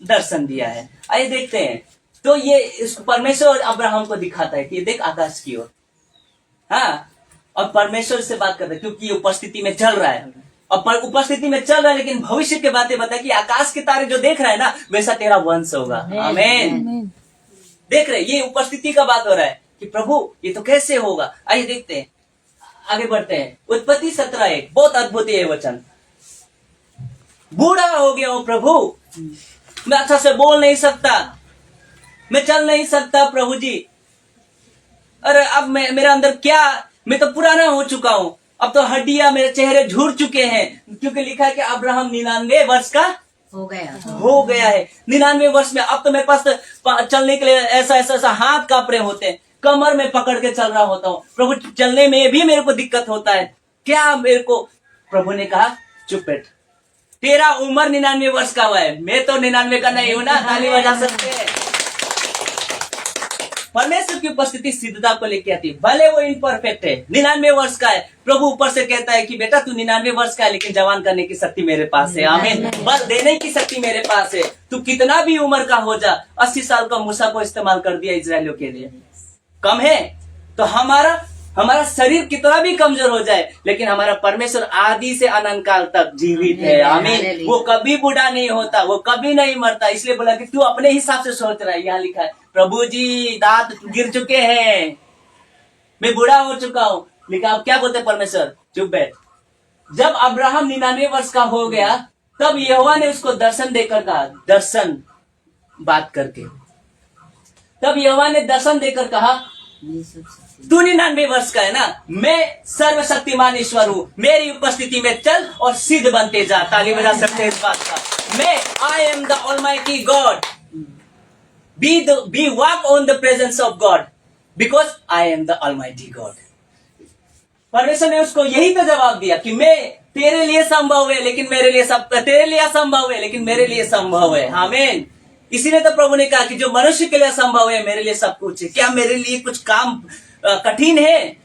Speaker 1: दर्शन दिया है। आइए देखते हैं। तो ये परमेश्वर अब्राहम को दिखाता है कि देख आकाश की ओर, हाँ, और परमेश्वर से बात करता है क्योंकि ये उपस्थिति में चल रहा है। और उपस्थिति में चल रहा है, लेकिन भविष्य की बातें बता कि आकाश के तारे जो देख रहा है ना, वैसा तेरा वंश होगा। आमीन। देख रहे, ये उपस्थिति का बात हो रहा है कि प्रभु ये तो कैसे होगा। आइए देखते हैं। आगे बढ़ते हैं। उत्पत्ति 17:1 बहुत अद्भुत है ये वचन। बूढ़ा हो गया हूं प्रभु, मैं अच्छा से बोल नहीं सकता, मैं चल नहीं सकता प्रभु जी। अरे अब मेरा अंदर क्या, मैं तो पुराना हो चुका हूं, अब तो हड्डियां मेरे चेहरे झुर चुके हैं, क्योंकि लिखा है कि अब्राहम 99 वर्ष का
Speaker 2: हो गया।
Speaker 1: है। 99 वर्ष में अब तो मेरे पास चलने के लिए ऐसा हाथ कांपरे होते हैं, कमर में पकड़ के चल रहा होता हूँ प्रभु, चलने में भी मेरे को दिक्कत होता है, क्या मेरे को। प्रभु ने कहा चुप बैठ, तेरा उम्र 99 वर्ष का हुआ है, मैं तो 99 का नहीं हूं ना, ताली बजा सकते हैं। परमेश्वर की उपस्थिति सिद्धता को लेके आती है, भले वो इनपरफेक्ट है, 99 वर्ष का है, प्रभु ऊपर से कहता है कि बेटा तू 99 वर्ष का है, लेकिन जवान करने की शक्ति मेरे पास है, आमीन। बल देने की शक्ति मेरे पास है, तू कितना भी उम्र का हो जा। 80 साल का मूसा को इस्तेमाल कर दिया इजरायलियों के लिए, कम है। तो हमारा शरीर कितना भी कमजोर हो जाए, लेकिन हमारा परमेश्वर आदि से अनंत काल तक जीवित है, आमीन। वो कभी बूढ़ा नहीं होता, वो कभी नहीं मरता। इसलिए बोला कि तू अपने हिसाब से सोच रहा है। यहाँ लिखा है प्रभु जी दांत गिर चुके हैं, मैं बूढ़ा हो चुका हूँ, लिखा। अब क्या बोलते परमेश्वर, चुप बैठ। जब अब्राहम 99 वर्ष का हो गया, तब यहोवा ने उसको दर्शन देकर कहा, दर्शन बात करके, तब यहोवा ने दर्शन देकर कहा तू 99 वर्ष का है ना, मैं सर्वशक्तिमान ईश्वर हूँ, मेरी उपस्थिति में चल और सिद्ध बनते जा। ताली बजा सकते हैं इस बात का। मैं I am the almighty God, be walk on the presence of God because I am the almighty God. परमेश्वर ने उसको यही तो जवाब दिया कि मैं तेरे लिए संभव है, लेकिन मेरे लिए सब, तेरे लिए असंभव है, लेकिन मेरे लिए संभव है, आमीन। इसीलिए तो प्रभु ने कहा कि जो मनुष्य के लिए असंभव है मेरे लिए सब कुछ है। क्या मेरे लिए कुछ काम कठिन है?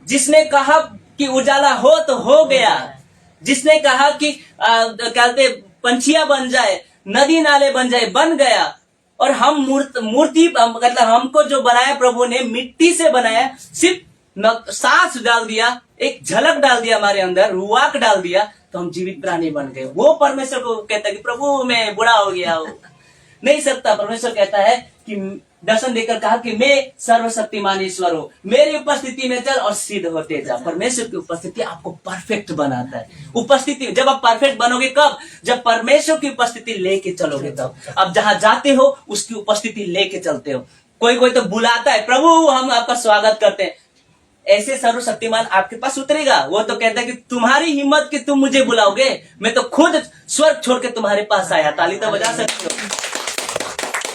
Speaker 1: जिसने कहा कि उजाला हो तो हो गया, जिसने कहा कि कहते पंछियां बन जाए, नदी नाले बन जाए, बन गया। और हम मूर्ति मतलब हमको जो बनाया प्रभु ने मिट्टी से बनाया, सिर्फ सांस डाल दिया, एक झलक डाल दिया हमारे अंदर, रुआक डाल दिया, तो हम जीवित प्राणी बन गए। वो परमेश्वर को कहता है कि प्रभु मैं बुढ़ा हो गया हूं, नहीं सकता। परमेश्वर कहता है कि दर्शन देकर कहा कि मैं सर्वशक्तिमान ईश्वर हूँ, मेरी उपस्थिति में चल और सिद्ध होते जा। परमेश्वर की उपस्थिति आपको परफेक्ट बनाता है। उपस्थिति जब आप परफेक्ट बनोगे, कब? जब परमेश्वर की उपस्थिति लेके चलोगे, तब। अब जहां जाते हो उसकी उपस्थिति लेके चलते हो। कोई तो बुलाता है, प्रभु हम आपका स्वागत करते हैं, ऐसे सर्वशक्तिमान आपके पास उतरेगा। वो तो कहता है कि तुम्हारी हिम्मत कि तुम मुझे बुलाओगे, मैं तो खुद स्वर्ग छोड़ के तुम्हारे पास आया। ताली तो बजा सकते हो।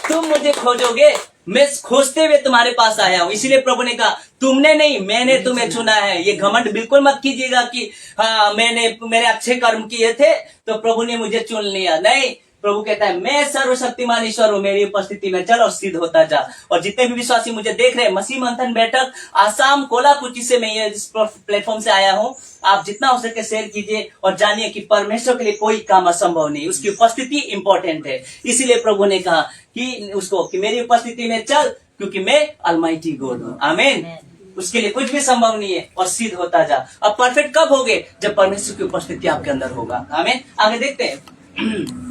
Speaker 1: तुम मुझे खोजोगे, मैं खोजते हुए तुम्हारे पास आया हूं। इसीलिए प्रभु ने कहा तुमने नहीं, मैंने तुम्हें चुना है। ये घमंड बिल्कुल मत कीजिएगा कि हाँ मेरे अच्छे कर्म किए थे तो प्रभु ने मुझे चुन लिया। नहीं, प्रभु कहता है मैं सर्वशक्तिमान ईश्वर हूँ, मेरी उपस्थिति में चल और सिद्ध होता जा। और जितने भी विश्वासी मुझे देख रहे हैं, मसीह मंथन बैठक आसाम कोलाकुची से मैं ये प्लेटफॉर्म से आया हूँ, आप जितना हो सके शेयर कीजिए और जानिए कि परमेश्वर के लिए कोई काम असंभव नहीं, उसकी उपस्थिति इंपॉर्टेंट है। इसीलिए प्रभु ने कहा कि उसको कि मेरी उपस्थिति में चल, क्योंकि मैं अलमाइटी गॉड हूँ, आमीन। उसके लिए कुछ भी संभव नहीं है, और सिद्ध होता जा। अब परफेक्ट कब होगे? जब परमेश्वर की उपस्थिति आपके अंदर होगा, आमीन। आगे देखते हैं।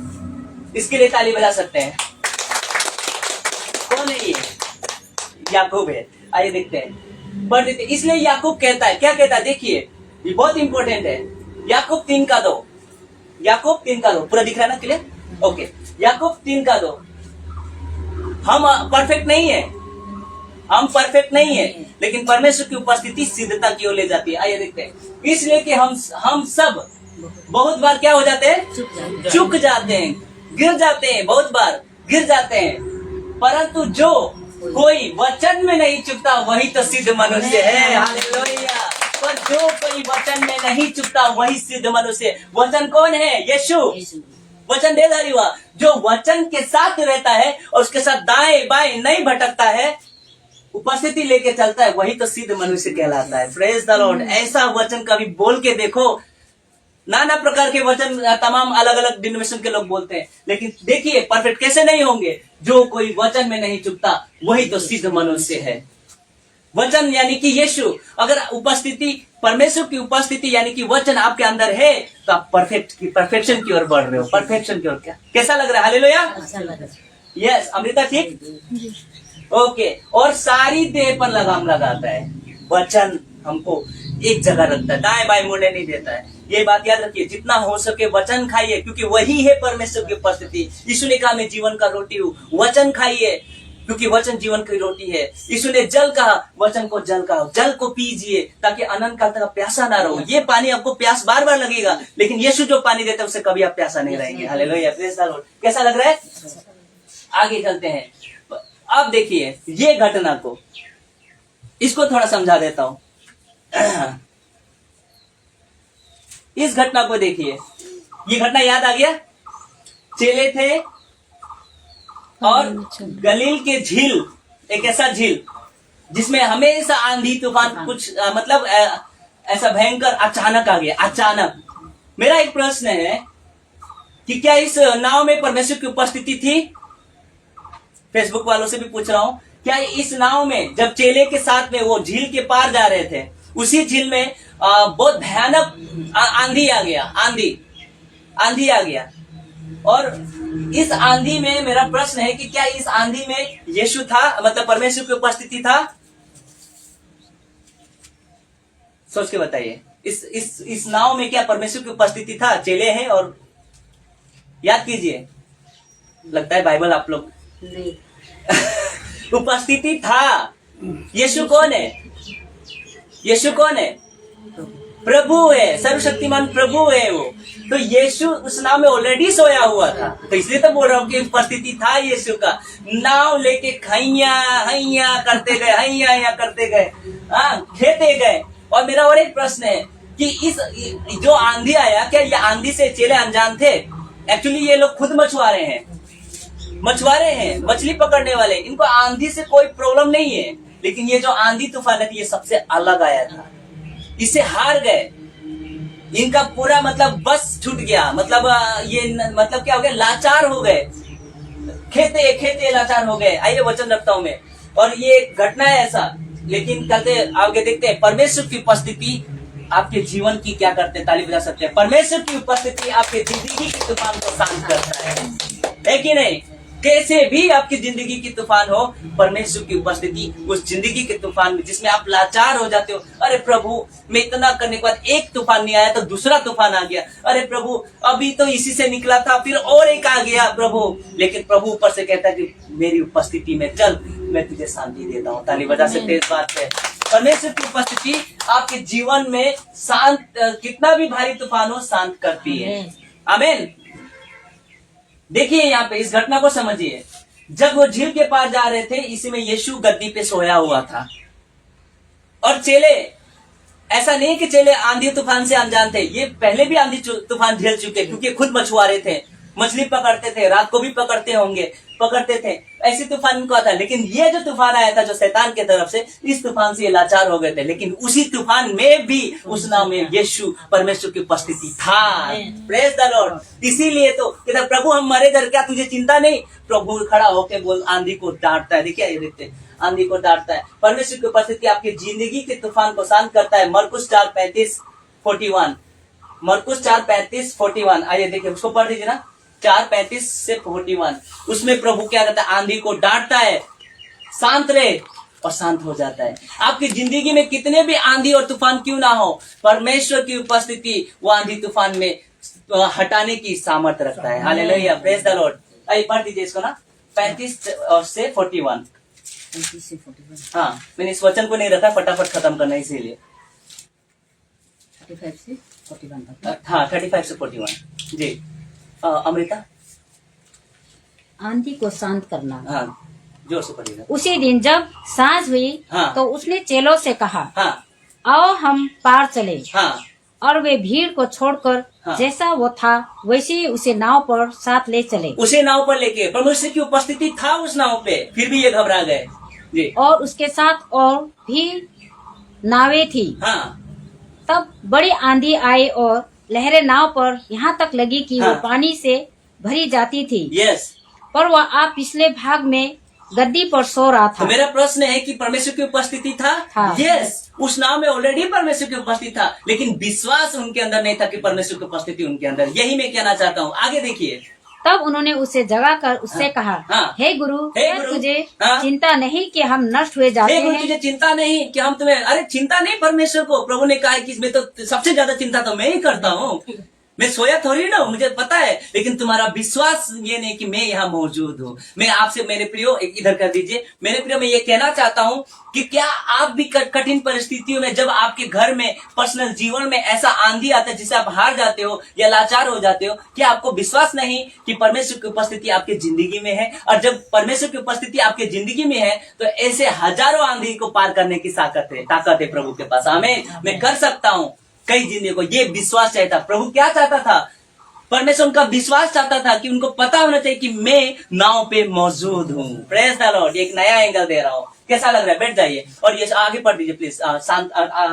Speaker 1: इसके लिए ताली बजा सकते हैं। कौन है ये? याकूब है। आइए देखते हैं, पढ़ देते। इसलिए याकूब कहता है, क्या कहता है देखिए, ये बहुत इंपॉर्टेंट है। याकूब 3:2, याकूब 3:2 पूरा दिख रहा है ना, क्लियर? ओके, याकूब 3:2। हम परफेक्ट नहीं है, हम परफेक्ट नहीं है, लेकिन परमेश्वर की उपस्थिति सिद्धता की ओर ले जाती है। आइए देखते हैं। इसलिए कि हम सब बहुत बार क्या हो जाते हैं? चूक जाते हैं, गिर जाते हैं, बहुत बार गिर जाते हैं। परंतु जो कोई वचन में नहीं चुकता वही तो सिद्ध मनुष्य है। हालेलुया। पर जो कोई वचन में नहीं चुकता वही सिद्ध मनुष्य। वचन कौन है? यीशु। वचन देधारी हुआ, जो वचन के साथ रहता है और उसके साथ दाएं बाएं नहीं भटकता है, उपस्थिति लेके चलता है, वही तो सिद्ध मनुष्य कहलाता है। Praise the Lord. ऐसा वचन कभी बोल के देखो। नाना प्रकार के वचन तमाम अलग अलग डिनोमिनेशन के लोग बोलते हैं, लेकिन देखिए परफेक्ट कैसे नहीं होंगे? जो कोई वचन में नहीं चुकता वही तो सिद्ध मनुष्य है। वचन यानी कि यीशु। अगर उपस्थिति, परमेश्वर की उपस्थिति यानी कि वचन आपके अंदर है, तो आप परफेक्शन की ओर बढ़ रहे हो। परफेक्शन की ओर। क्या कैसा लग रहा है? हालेलुया। यस, अमृता ठीक? ओके। और सारी देह पर लगाम लगाता है वचन। हमको एक जगह रखता है, दाएं बाएं मुड़ने नहीं देता है। ये बात याद रखिए, जितना हो सके वचन खाइए, क्योंकि वही है परमेश्वर की उपस्थिति। यीशु ने कहा मैं जीवन का रोटी हूँ, वचन खाइए क्योंकि वचन जीवन की रोटी है। यीशु ने जल कहा, वचन को जल कहा, जल को पीजिए ताकि अनंत काल तक प्यासा ना रहो। ये पानी आपको प्यास बार बार लगेगा, लेकिन यीशु जो पानी देता है उससे कभी आप प्यासा नहीं रहेंगे। Hallelujah, praise the Lord. कैसा लग रहा है? आगे चलते हैं। अब देखिए ये घटना को, इसको थोड़ा समझा देता हूं। इस घटना को देखिए, ये घटना याद आ गया। चेले थे और गलील के झील, एक ऐसा झील जिसमें हमेशा आंधी तूफान कुछ मतलब ऐसा भयंकर अचानक आ गया, अचानक। मेरा एक प्रश्न है कि क्या इस नाव में परमेश्वर की उपस्थिति थी? फेसबुक वालों से भी पूछ रहा हूं, क्या इस नाव में जब चेले के साथ में वो झील के पार जा रहे थे, उसी झील में बहुत भयानक आंधी आ गया, आंधी आ गया। और इस आंधी में मेरा प्रश्न है कि क्या इस आंधी में यीशु था, मतलब परमेश्वर की उपस्थिति था? सोच के बताइए, इस नाव में क्या परमेश्वर की उपस्थिति था? चेले हैं और याद कीजिए, लगता है बाइबल आप लोग
Speaker 2: नहीं।
Speaker 1: उपस्थिति था। यीशु कौन है? यीशु कौन है? प्रभु है, सर्वशक्तिमान प्रभु है वो। तो यीशु उस नाव में ऑलरेडी सोया हुआ था, तो इसलिए तो बोल रहा हूँ कि उपस्थिति था यीशु का। नाव लेके हैया हैया करते गए, हैया हैया करते गए, खेते गए। और मेरा और एक प्रश्न है कि इस जो आंधी आया, क्या ये आंधी से चेले अनजान थे? एक्चुअली ये लोग खुद मछुआरे हैं, मछली पकड़ने वाले, इनको आंधी से कोई प्रॉब्लम नहीं है। लेकिन ये जो आंधी तूफान है, ये सबसे अलग आया था, इससे हार गए। इनका पूरा मतलब बस छूट गया, मतलब ये मतलब क्या हो गया, लाचार हो गए, खेते लाचार हो गए। आइए वचन रखता हूं मैं, और ये घटना है ऐसा। लेकिन कहते आगे देखते हैं परमेश्वर की उपस्थिति आपके जीवन की क्या करते हैं। ताली बजा सकते हैं। परमेश्वर की उपस्थिति आपके जिंदगी के तूफान को शांत करता है कि नहीं? कैसे भी आपकी जिंदगी की तूफान हो, परमेश्वर की उपस्थिति उस जिंदगी के तूफान में जिसमें आप लाचार हो जाते हो, अरे प्रभु मैं इतना करने के बाद एक तूफान नहीं आया तो दूसरा तूफान आ गया, अरे प्रभु अभी तो इसी से निकला था फिर और एक आ गया प्रभु। लेकिन प्रभु ऊपर से कहता है कि मेरी उपस्थिति में चल, मैं तुझे शांति देता हूँ। ताली बजा सकते हैं इस बात पे। परमेश्वर की उपस्थिति आपके जीवन में शांत, कितना भी भारी तूफान हो शांत करती है। आमीन। देखिए यहाँ पे इस घटना को समझिए। जब वो झील के पार जा रहे थे, इसी में यीशु गद्दी पे सोया हुआ था। और चेले, ऐसा नहीं कि चेले आंधी तूफान से अनजान थे, ये पहले भी आंधी तूफान झेल चुके, क्योंकि खुद मछुआरे थे, मछली पकड़ते थे, रात को भी पकड़ते थे, ऐसी तूफान इनको आता। लेकिन ये जो तूफान आया था जो शैतान की तरफ से, इस तूफान से ये लाचार हो गए थे। लेकिन उसी तूफान में भी उस नाव में यीशु परमेश्वर की उपस्थिति था। Praise the Lord. इसीलिए तो कहता प्रभु हम मरे डर, क्या तुझे चिंता नहीं? प्रभु खड़ा होकर बोल आंधी को डांटता है। देखिए ये देखते आंधी को डांटता है। परमेश्वर की उपस्थिति आपकी जिंदगी के तूफान को शांत करता है। मरकुस 4:35-41, मरकुस 4:35-41। आइए देखिए, उसको पढ़ दीजिए ना, 4:35 से 41। उसमें प्रभु क्या करता है? आंधी को डांटता है, शांत रहे, और शांत हो जाता है। आपकी जिंदगी में कितने भी आंधी और तूफान क्यों ना हो, परमेश्वर की उपस्थिति वो आंधी तूफान में हटाने की सामर्थ्य रखता है। Hallelujah, praise the Lord. आइए पढ़ दीजिए इसको ना, 35 से 41। हाँ, मैंने इस वचन को नहीं रखा, फटाफट खत्म करना इसीलिए।
Speaker 2: 35 से 41 तक।
Speaker 1: हाँ, 35 से 41 जी। अमृता,
Speaker 2: आंधी को शांत करना।
Speaker 1: हाँ जोर से पढ़िएगा।
Speaker 2: उसी दिन जब सांझ हुई,
Speaker 1: हाँ।
Speaker 2: तो उसने चेलों से कहा,
Speaker 1: हाँ
Speaker 2: आओ हम पार चले।
Speaker 1: हाँ
Speaker 2: और वे भीड़ को छोड़कर
Speaker 1: हाँ।
Speaker 2: जैसा वो था वैसे ही उसे नाव पर साथ ले चले।
Speaker 1: उसे नाव पर लेके, परमेश्वर की उपस्थिति था उस नाव पे, फिर भी ये घबरा गए जी।
Speaker 2: और उसके साथ और भी नावें थी।
Speaker 1: हाँ
Speaker 2: तब बड़ी आंधी आई और लहरें नाव पर यहाँ तक लगी कि
Speaker 1: हाँ।
Speaker 2: वो पानी से भरी जाती थी।
Speaker 1: यस।
Speaker 2: पर वह आप पिछले भाग में गद्दी पर सो रहा था।
Speaker 1: तो मेरा प्रश्न है कि परमेश्वर की उपस्थिति था।
Speaker 2: हाँ।
Speaker 1: यस, उस नाव में ऑलरेडी परमेश्वर की उपस्थिति था, लेकिन विश्वास उनके अंदर नहीं था कि परमेश्वर की उपस्थिति उनके अंदर। यही मैं कहना चाहता हूँ। आगे देखिए,
Speaker 2: तब उन्होंने उसे जगाकर उससे कहा,
Speaker 1: हाँ।
Speaker 2: हे गुरु,
Speaker 1: हे
Speaker 2: क्या
Speaker 1: गुरु,
Speaker 2: तुझे
Speaker 1: हाँ।
Speaker 2: चिंता नहीं कि हम नष्ट हुए जाते
Speaker 1: हे गुरु,
Speaker 2: हैं?
Speaker 1: तुझे चिंता नहीं कि हम तुम्हें, अरे चिंता नहीं परमेश्वर को। प्रभु ने कहा है कि इसमें तो सबसे ज्यादा चिंता तो मैं ही करता हूँ, मैं सोया थोड़ी ना हूँ, मुझे पता है, लेकिन तुम्हारा विश्वास ये नहीं कि मैं यहाँ मौजूद हूँ। मैं आपसे मेरे प्रियो इधर कर दीजिए, मेरे प्रियो मैं ये कहना चाहता हूँ कि क्या आप भी कठिन परिस्थितियों में, जब आपके घर में पर्सनल जीवन में ऐसा आंधी आता है जिससे आप हार जाते हो या लाचार हो जाते हो, क्या आपको विश्वास नहीं कि परमेश्वर की उपस्थिति आपके जिंदगी में है? और जब परमेश्वर की उपस्थिति आपके जिंदगी में है तो ऐसे हजारों आंधी को पार करने की ताकत है प्रभु के पास। आमीन। मैं कर सकता हूँ कई जिंदगी को, ये विश्वास चाहिए था। प्रभु क्या चाहता था? परमेश्वर उनका विश्वास चाहता था कि उनको पता होना चाहिए कि मैं नाव पे मौजूद हूँ। Praise the Lord. एक नया एंगल दे रहा हूँ, कैसा लग रहा है? बैठ जाइए और ये आगे पढ़ दीजिए प्लीज। शांत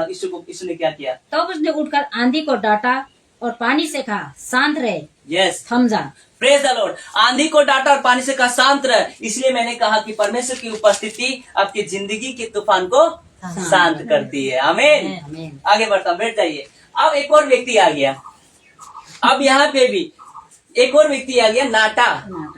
Speaker 1: यीशु ने क्या किया?
Speaker 2: तब उसने उठकर आंधी को डांटा और पानी से कहा, शांत रहे,
Speaker 1: यस,
Speaker 2: थम जा।
Speaker 1: Praise the Lord. आंधी को डांटा और पानी से कहा शांत रहे। इसलिए मैंने कहा कि परमेश्वर की उपस्थिति आपकी जिंदगी के तूफान को शांत करती है। आमीन।
Speaker 2: आमीन।
Speaker 1: आगे बढ़ता हूं, बैठ जाइए। अब एक और व्यक्ति आ गया। अब यहाँ पे भी एक और व्यक्ति आ गया, नाटा।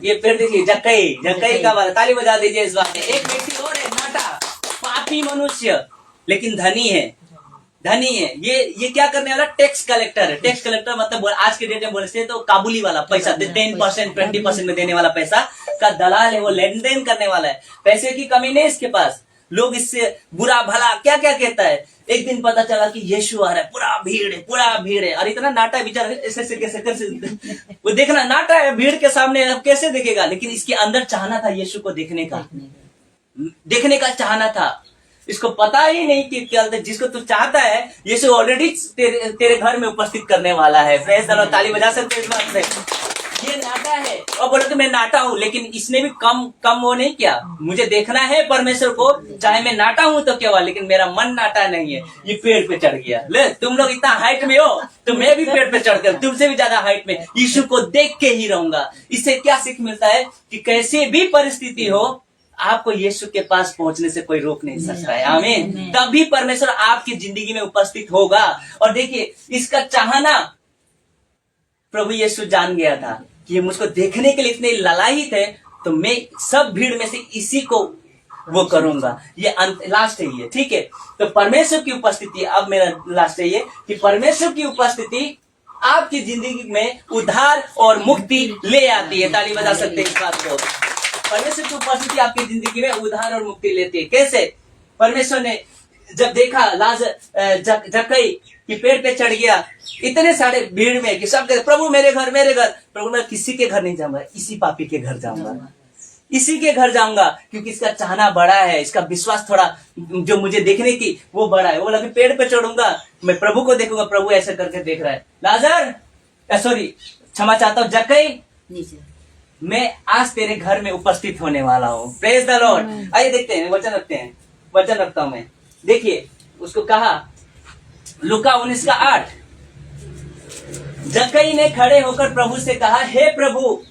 Speaker 1: ये फिर देखिए, जक्कई का वाला, ताली बजा दीजिए इस बात में। एक व्यक्ति और है, नाटा, पापी मनुष्य लेकिन धनी है। ये क्या करने वाला? टैक्स कलेक्टर है। टैक्स कलेक्टर मतलब आज के डेट में बोले तो काबुली वाला, पैसा 10% 20% में देने वाला पैसा का दलाल है। वो लेन देन करने वाला है, पैसे की कमी नहीं इसके पास। लोग इससे बुरा भला क्या क्या कहता है। एक दिन पता चला कि यीशु आ रहा है, पूरा भीड़ है। और इतना नाटा विचार कैसे वो देखना, नाटा है भीड़ के सामने, अब कैसे देखेगा? लेकिन इसके अंदर चाहना था यीशु को देखने का चाहना था। इसको पता ही नहीं कि क्या जिसको तू चाहता है यीशु ऑलरेडी तेरे घर में उपस्थित करने वाला है। Praise the Lord. ताली बजा सकते इस बात से। ये नाटा है और बोले कि मैं नाटा हूँ, लेकिन इसने भी कम वो नहीं किया। मुझे देखना है परमेश्वर को, चाहे मैं नाटा हूँ तो क्या हुआ, लेकिन मेरा मन नाटा नहीं है। ये पेड़ पे चढ़ गया। ले, तुम लोग इतना हाइट में हो तो मैं भी पेड़ पे चढ़ कर तुमसे भी ज्यादा हाइट में यीशु को देख के ही रहूंगा। इससे क्या सीख मिलता है कि कैसे भी परिस्थिति हो, आपको यीशु के पास पहुंचने से कोई रोक नहीं सकता है। आमीन। तभी परमेश्वर आपकी जिंदगी में उपस्थित होगा। और देखिए, इसका चाहना प्रभु यीशु जान गया था कि ये मुझको देखने के लिए इतने लालायित है, तो मैं सब भीड़ में से इसी को वो करूंगा। ये लास्ट है ये, ठीक है। तो परमेश्वर की उपस्थिति, अब मेरा लास्ट है ये कि परमेश्वर की उपस्थिति आपकी जिंदगी में उद्धार और मुक्ति ले आती है। ताली बजा सकते हैं इस बात को। परमेश्वर की उपस्थिति आपकी जिंदगी में उद्धार और मुक्ति लेती है। कैसे? परमेश्वर ने जब देखा जक्कई कि पेड़ पे चढ़ गया, इतने सारे भीड़ में कि सब कहते प्रभु मेरे घर। प्रभु मैं किसी के घर नहीं जाऊंगा, इसी पापी के घर जाऊंगा, इसी के घर जाऊंगा, क्योंकि इसका चाहना बड़ा है, इसका विश्वास थोड़ा जो मुझे देखने की वो बड़ा है। वो लगे पेड़ पे चढ़ूंगा, मैं प्रभु को देखूंगा। प्रभु ऐसा करके देख रहा है। लाजर, सॉरी क्षमा चाहता हूँ, जक्कई, मैं आज तेरे घर में उपस्थित होने वाला हूँ। Praise the Lord. आइए देखते हैं, वचन रखता हूं मैं। देखिए, उसको कहा लूका 19:8, जक्कई ने खड़े होकर प्रभु से कहा, हे प्रभु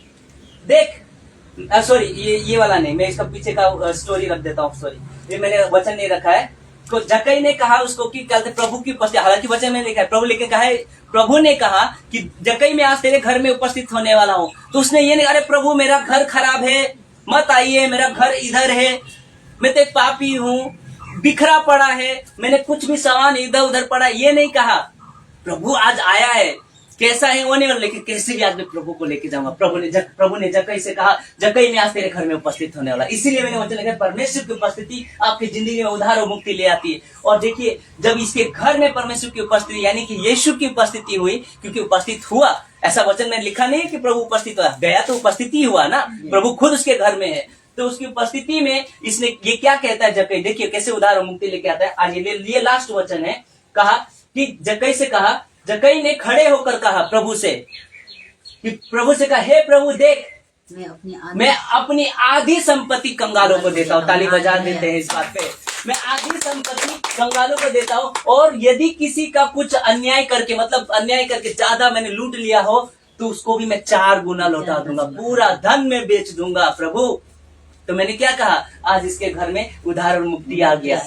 Speaker 1: देख। सॉरी, ये वाला नहीं, मैं इसका पीछे का स्टोरी रख देता हूँ। सॉरी, ये मैंने वचन नहीं रखा है। तो जक्कई ने कहा उसको कि कहते प्रभु की उपस्थिति, हालांकि वचन में लिखा है प्रभु, लेकिन कहा है प्रभु ने कहा कि जक्कई मैं आज तेरे घर में उपस्थित होने वाला हूँ। तो उसने ये नहीं, अरे प्रभु मेरा घर खराब है, मत आइए, मेरा घर इधर है, मैं तो एक पापी हूँ, बिखरा पड़ा है, मैंने कुछ भी सामान इधर उधर पड़ा, ये नहीं कहा। प्रभु आज आया है, कैसा है वो नहीं, लेकिन कैसे भी आज मैं प्रभु को लेके जाऊंगा। प्रभु ने जक्कई से कहा, जक्कई मैं आज तेरे घर में उपस्थित होने वाला। इसीलिए मैंने वचन लिखा, परमेश्वर की उपस्थिति आपकी जिंदगी में उद्धार और मुक्ति ले आती है। और देखिए, जब इसके घर में परमेश्वर की उपस्थिति यानी कि यीशु की उपस्थिति हुई, क्योंकि उपस्थित हुआ, ऐसा वचन में लिखा नहीं है कि प्रभु उपस्थित हुआ, गया तो उपस्थिति हुआ ना, प्रभु खुद उसके घर में है। तो उसकी उपस्थिति में इसने ये क्या कहता है जक्कई, देखिए कैसे उद्धार और मुक्ति लेके आता है। आज ये लास्ट वचन है। कहा कि जक्कई से कहा, जक्कई ने खड़े होकर कहा प्रभु से कहा, हे प्रभु देख, मैं अपनी आधी संपत्ति कंगालों को देता हूँ। ताली बजा देते हैं इस बात पे। मैं आधी संपत्ति कंगालों को देता हूँ, और यदि किसी का कुछ अन्याय करके ज्यादा मैंने लूट लिया हो तो उसको भी मैं 4 गुना लौटा दूंगा, पूरा धन में बेच दूंगा प्रभु। तो मैंने क्या कहा, आज इसके घर में उद्धार और मुक्ति आ गया।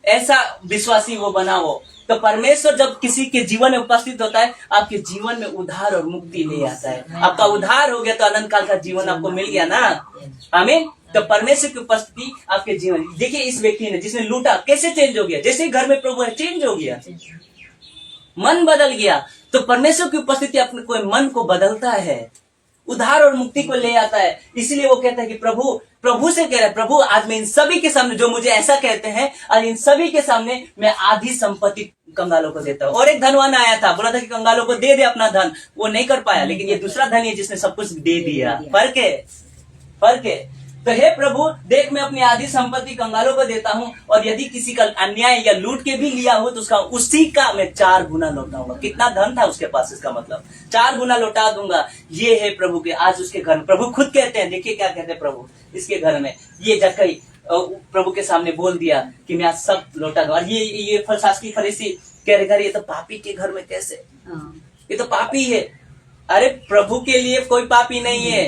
Speaker 1: ऐसा विश्वासी वो बना हो तो परमेश्वर जब किसी के जीवन में उपस्थित होता है, आपके जीवन में उद्धार और मुक्ति ले आता है। आपका उद्धार हो गया तो अनंत काल का जीवन आपको मिल गया ना, आमीन। तो परमेश्वर की उपस्थिति आपके जीवन, देखिए इस व्यक्ति ने जिसने लूटा कैसे चेंज हो गया, जैसे ही घर में प्रभु है चेंज हो गया, मन बदल गया। तो परमेश्वर की उपस्थिति अपने कोई मन को बदलता है, उद्धार और मुक्ति को ले आता है। इसलिए वो कहता है कि प्रभु से कह रहा है, प्रभु आज मैं इन सभी के सामने, जो मुझे ऐसा कहते हैं, आज इन सभी के सामने मैं आधी संपत्ति कंगालों को देता हूँ। और एक धनवान आया था, बोला था कि कंगालों को दे दे अपना धन, वो नहीं कर पाया। लेकिन ये दूसरा धनी है जिसने सब कुछ दे दिया। फर्क है। तो हे प्रभु देख, मैं अपनी आधी संपत्ति कंगालों को देता हूँ, और यदि किसी का अन्याय या लूट के भी लिया हो तो उसका उसी का मैं 4 गुना लौटाऊंगा। कितना धन था उसके पास, इसका मतलब 4 गुना लौटा दूंगा। ये है प्रभु के आज उसके घर में। प्रभु खुद कहते हैं, देखिए क्या कहते हैं प्रभु इसके घर में। ये जक्कई प्रभु के सामने बोल दिया कि मैं आज सब लौटा दूंगा। और ये शास्त्री फरीसी कह रहे, ये तो पापी के घर में कैसे, ये तो पापी है। अरे प्रभु के लिए कोई पापी नहीं है।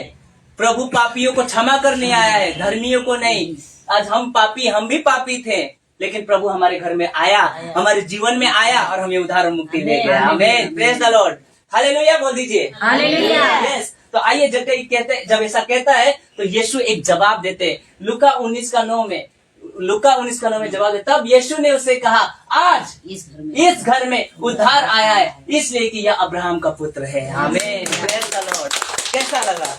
Speaker 1: प्रभु पापियों को क्षमा करने आया है, धर्मियों को नहीं। आज हम भी पापी थे, लेकिन प्रभु हमारे घर में आया, हमारे जीवन में आया और हमें उद्धार और मुक्ति दे गया। आमीन, प्रेज द लॉर्ड, हालेलुया बोल दीजिए,
Speaker 2: हालेलुया।
Speaker 1: यस। तो आइए, जब ऐसा कहता है तो यीशु एक जवाब देते हैं। लूका 19:9 में जवाब दे। तब यीशु ने उसे कहा, आज इस घर में उद्धार आया है, इसलिए कि यह अब्राहम का पुत्र है। आमीन, प्रेज द लॉर्ड। कैसा लगा?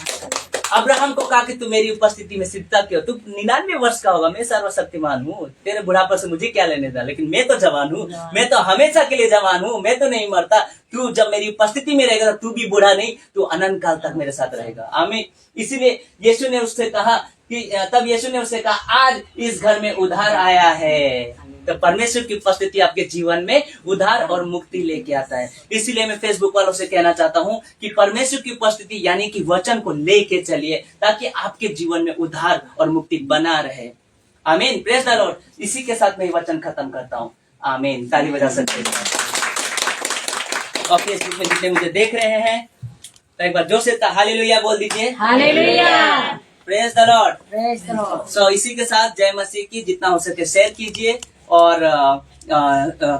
Speaker 1: अब्राहम को कहा कि तू मेरी उपस्थिति में सिद्धता क्यों, तू 99 वर्ष का होगा, मैं सर्वशक्तिमान हूँ, तेरे बुढ़ापा से मुझे क्या लेने था, लेकिन मैं तो जवान हूँ, मैं तो हमेशा के लिए जवान हूँ, मैं तो नहीं मरता। तू जब मेरी उपस्थिति में रहेगा तू भी बूढ़ा नहीं, तू अनंत काल तक मेरे साथ रहेगा। आमीन। इसीलिए यीशु ने उससे कहा कि तब यीशु ने उससे कहा, आज इस घर में उद्धार आया है। तो परमेश्वर की उपस्थिति आपके जीवन में उद्धार और मुक्ति लेके आता है। इसीलिए मैं फेसबुक वालों से कहना चाहता हूँ कि परमेश्वर की उपस्थिति यानी कि वचन को लेके चलिए, ताकि आपके जीवन में उद्धार और मुक्ति बना रहे। आमीन, प्रेज द लॉर्ड। इसी के साथ मैं वचन खत्म करता हूँ। आमीन, ताली बजा सकते हैं। और फेसबुक में जितने मुझे देख रहे हैं तो एक बार जोर से हालेलुया बोल दीजिए,
Speaker 2: hallelujah,
Speaker 1: praise the Lord,
Speaker 2: praise the Lord.
Speaker 1: So इसी के साथ जय मसीह की जितना हो सके शेयर कीजिए और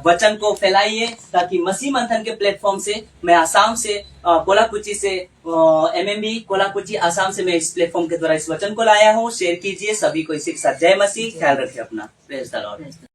Speaker 1: वचन को फैलाइए, ताकि मसीह मंथन के प्लेटफॉर्म से मैं आसाम से कोलाकुची से MMB कोलाकुची आसाम से मैं इस प्लेटफॉर्म के द्वारा इस वचन को लाया हूँ। शेयर कीजिए सभी को इसी के साथ। जय मसीह, ख्याल रखिए अपना। Praise the Lord.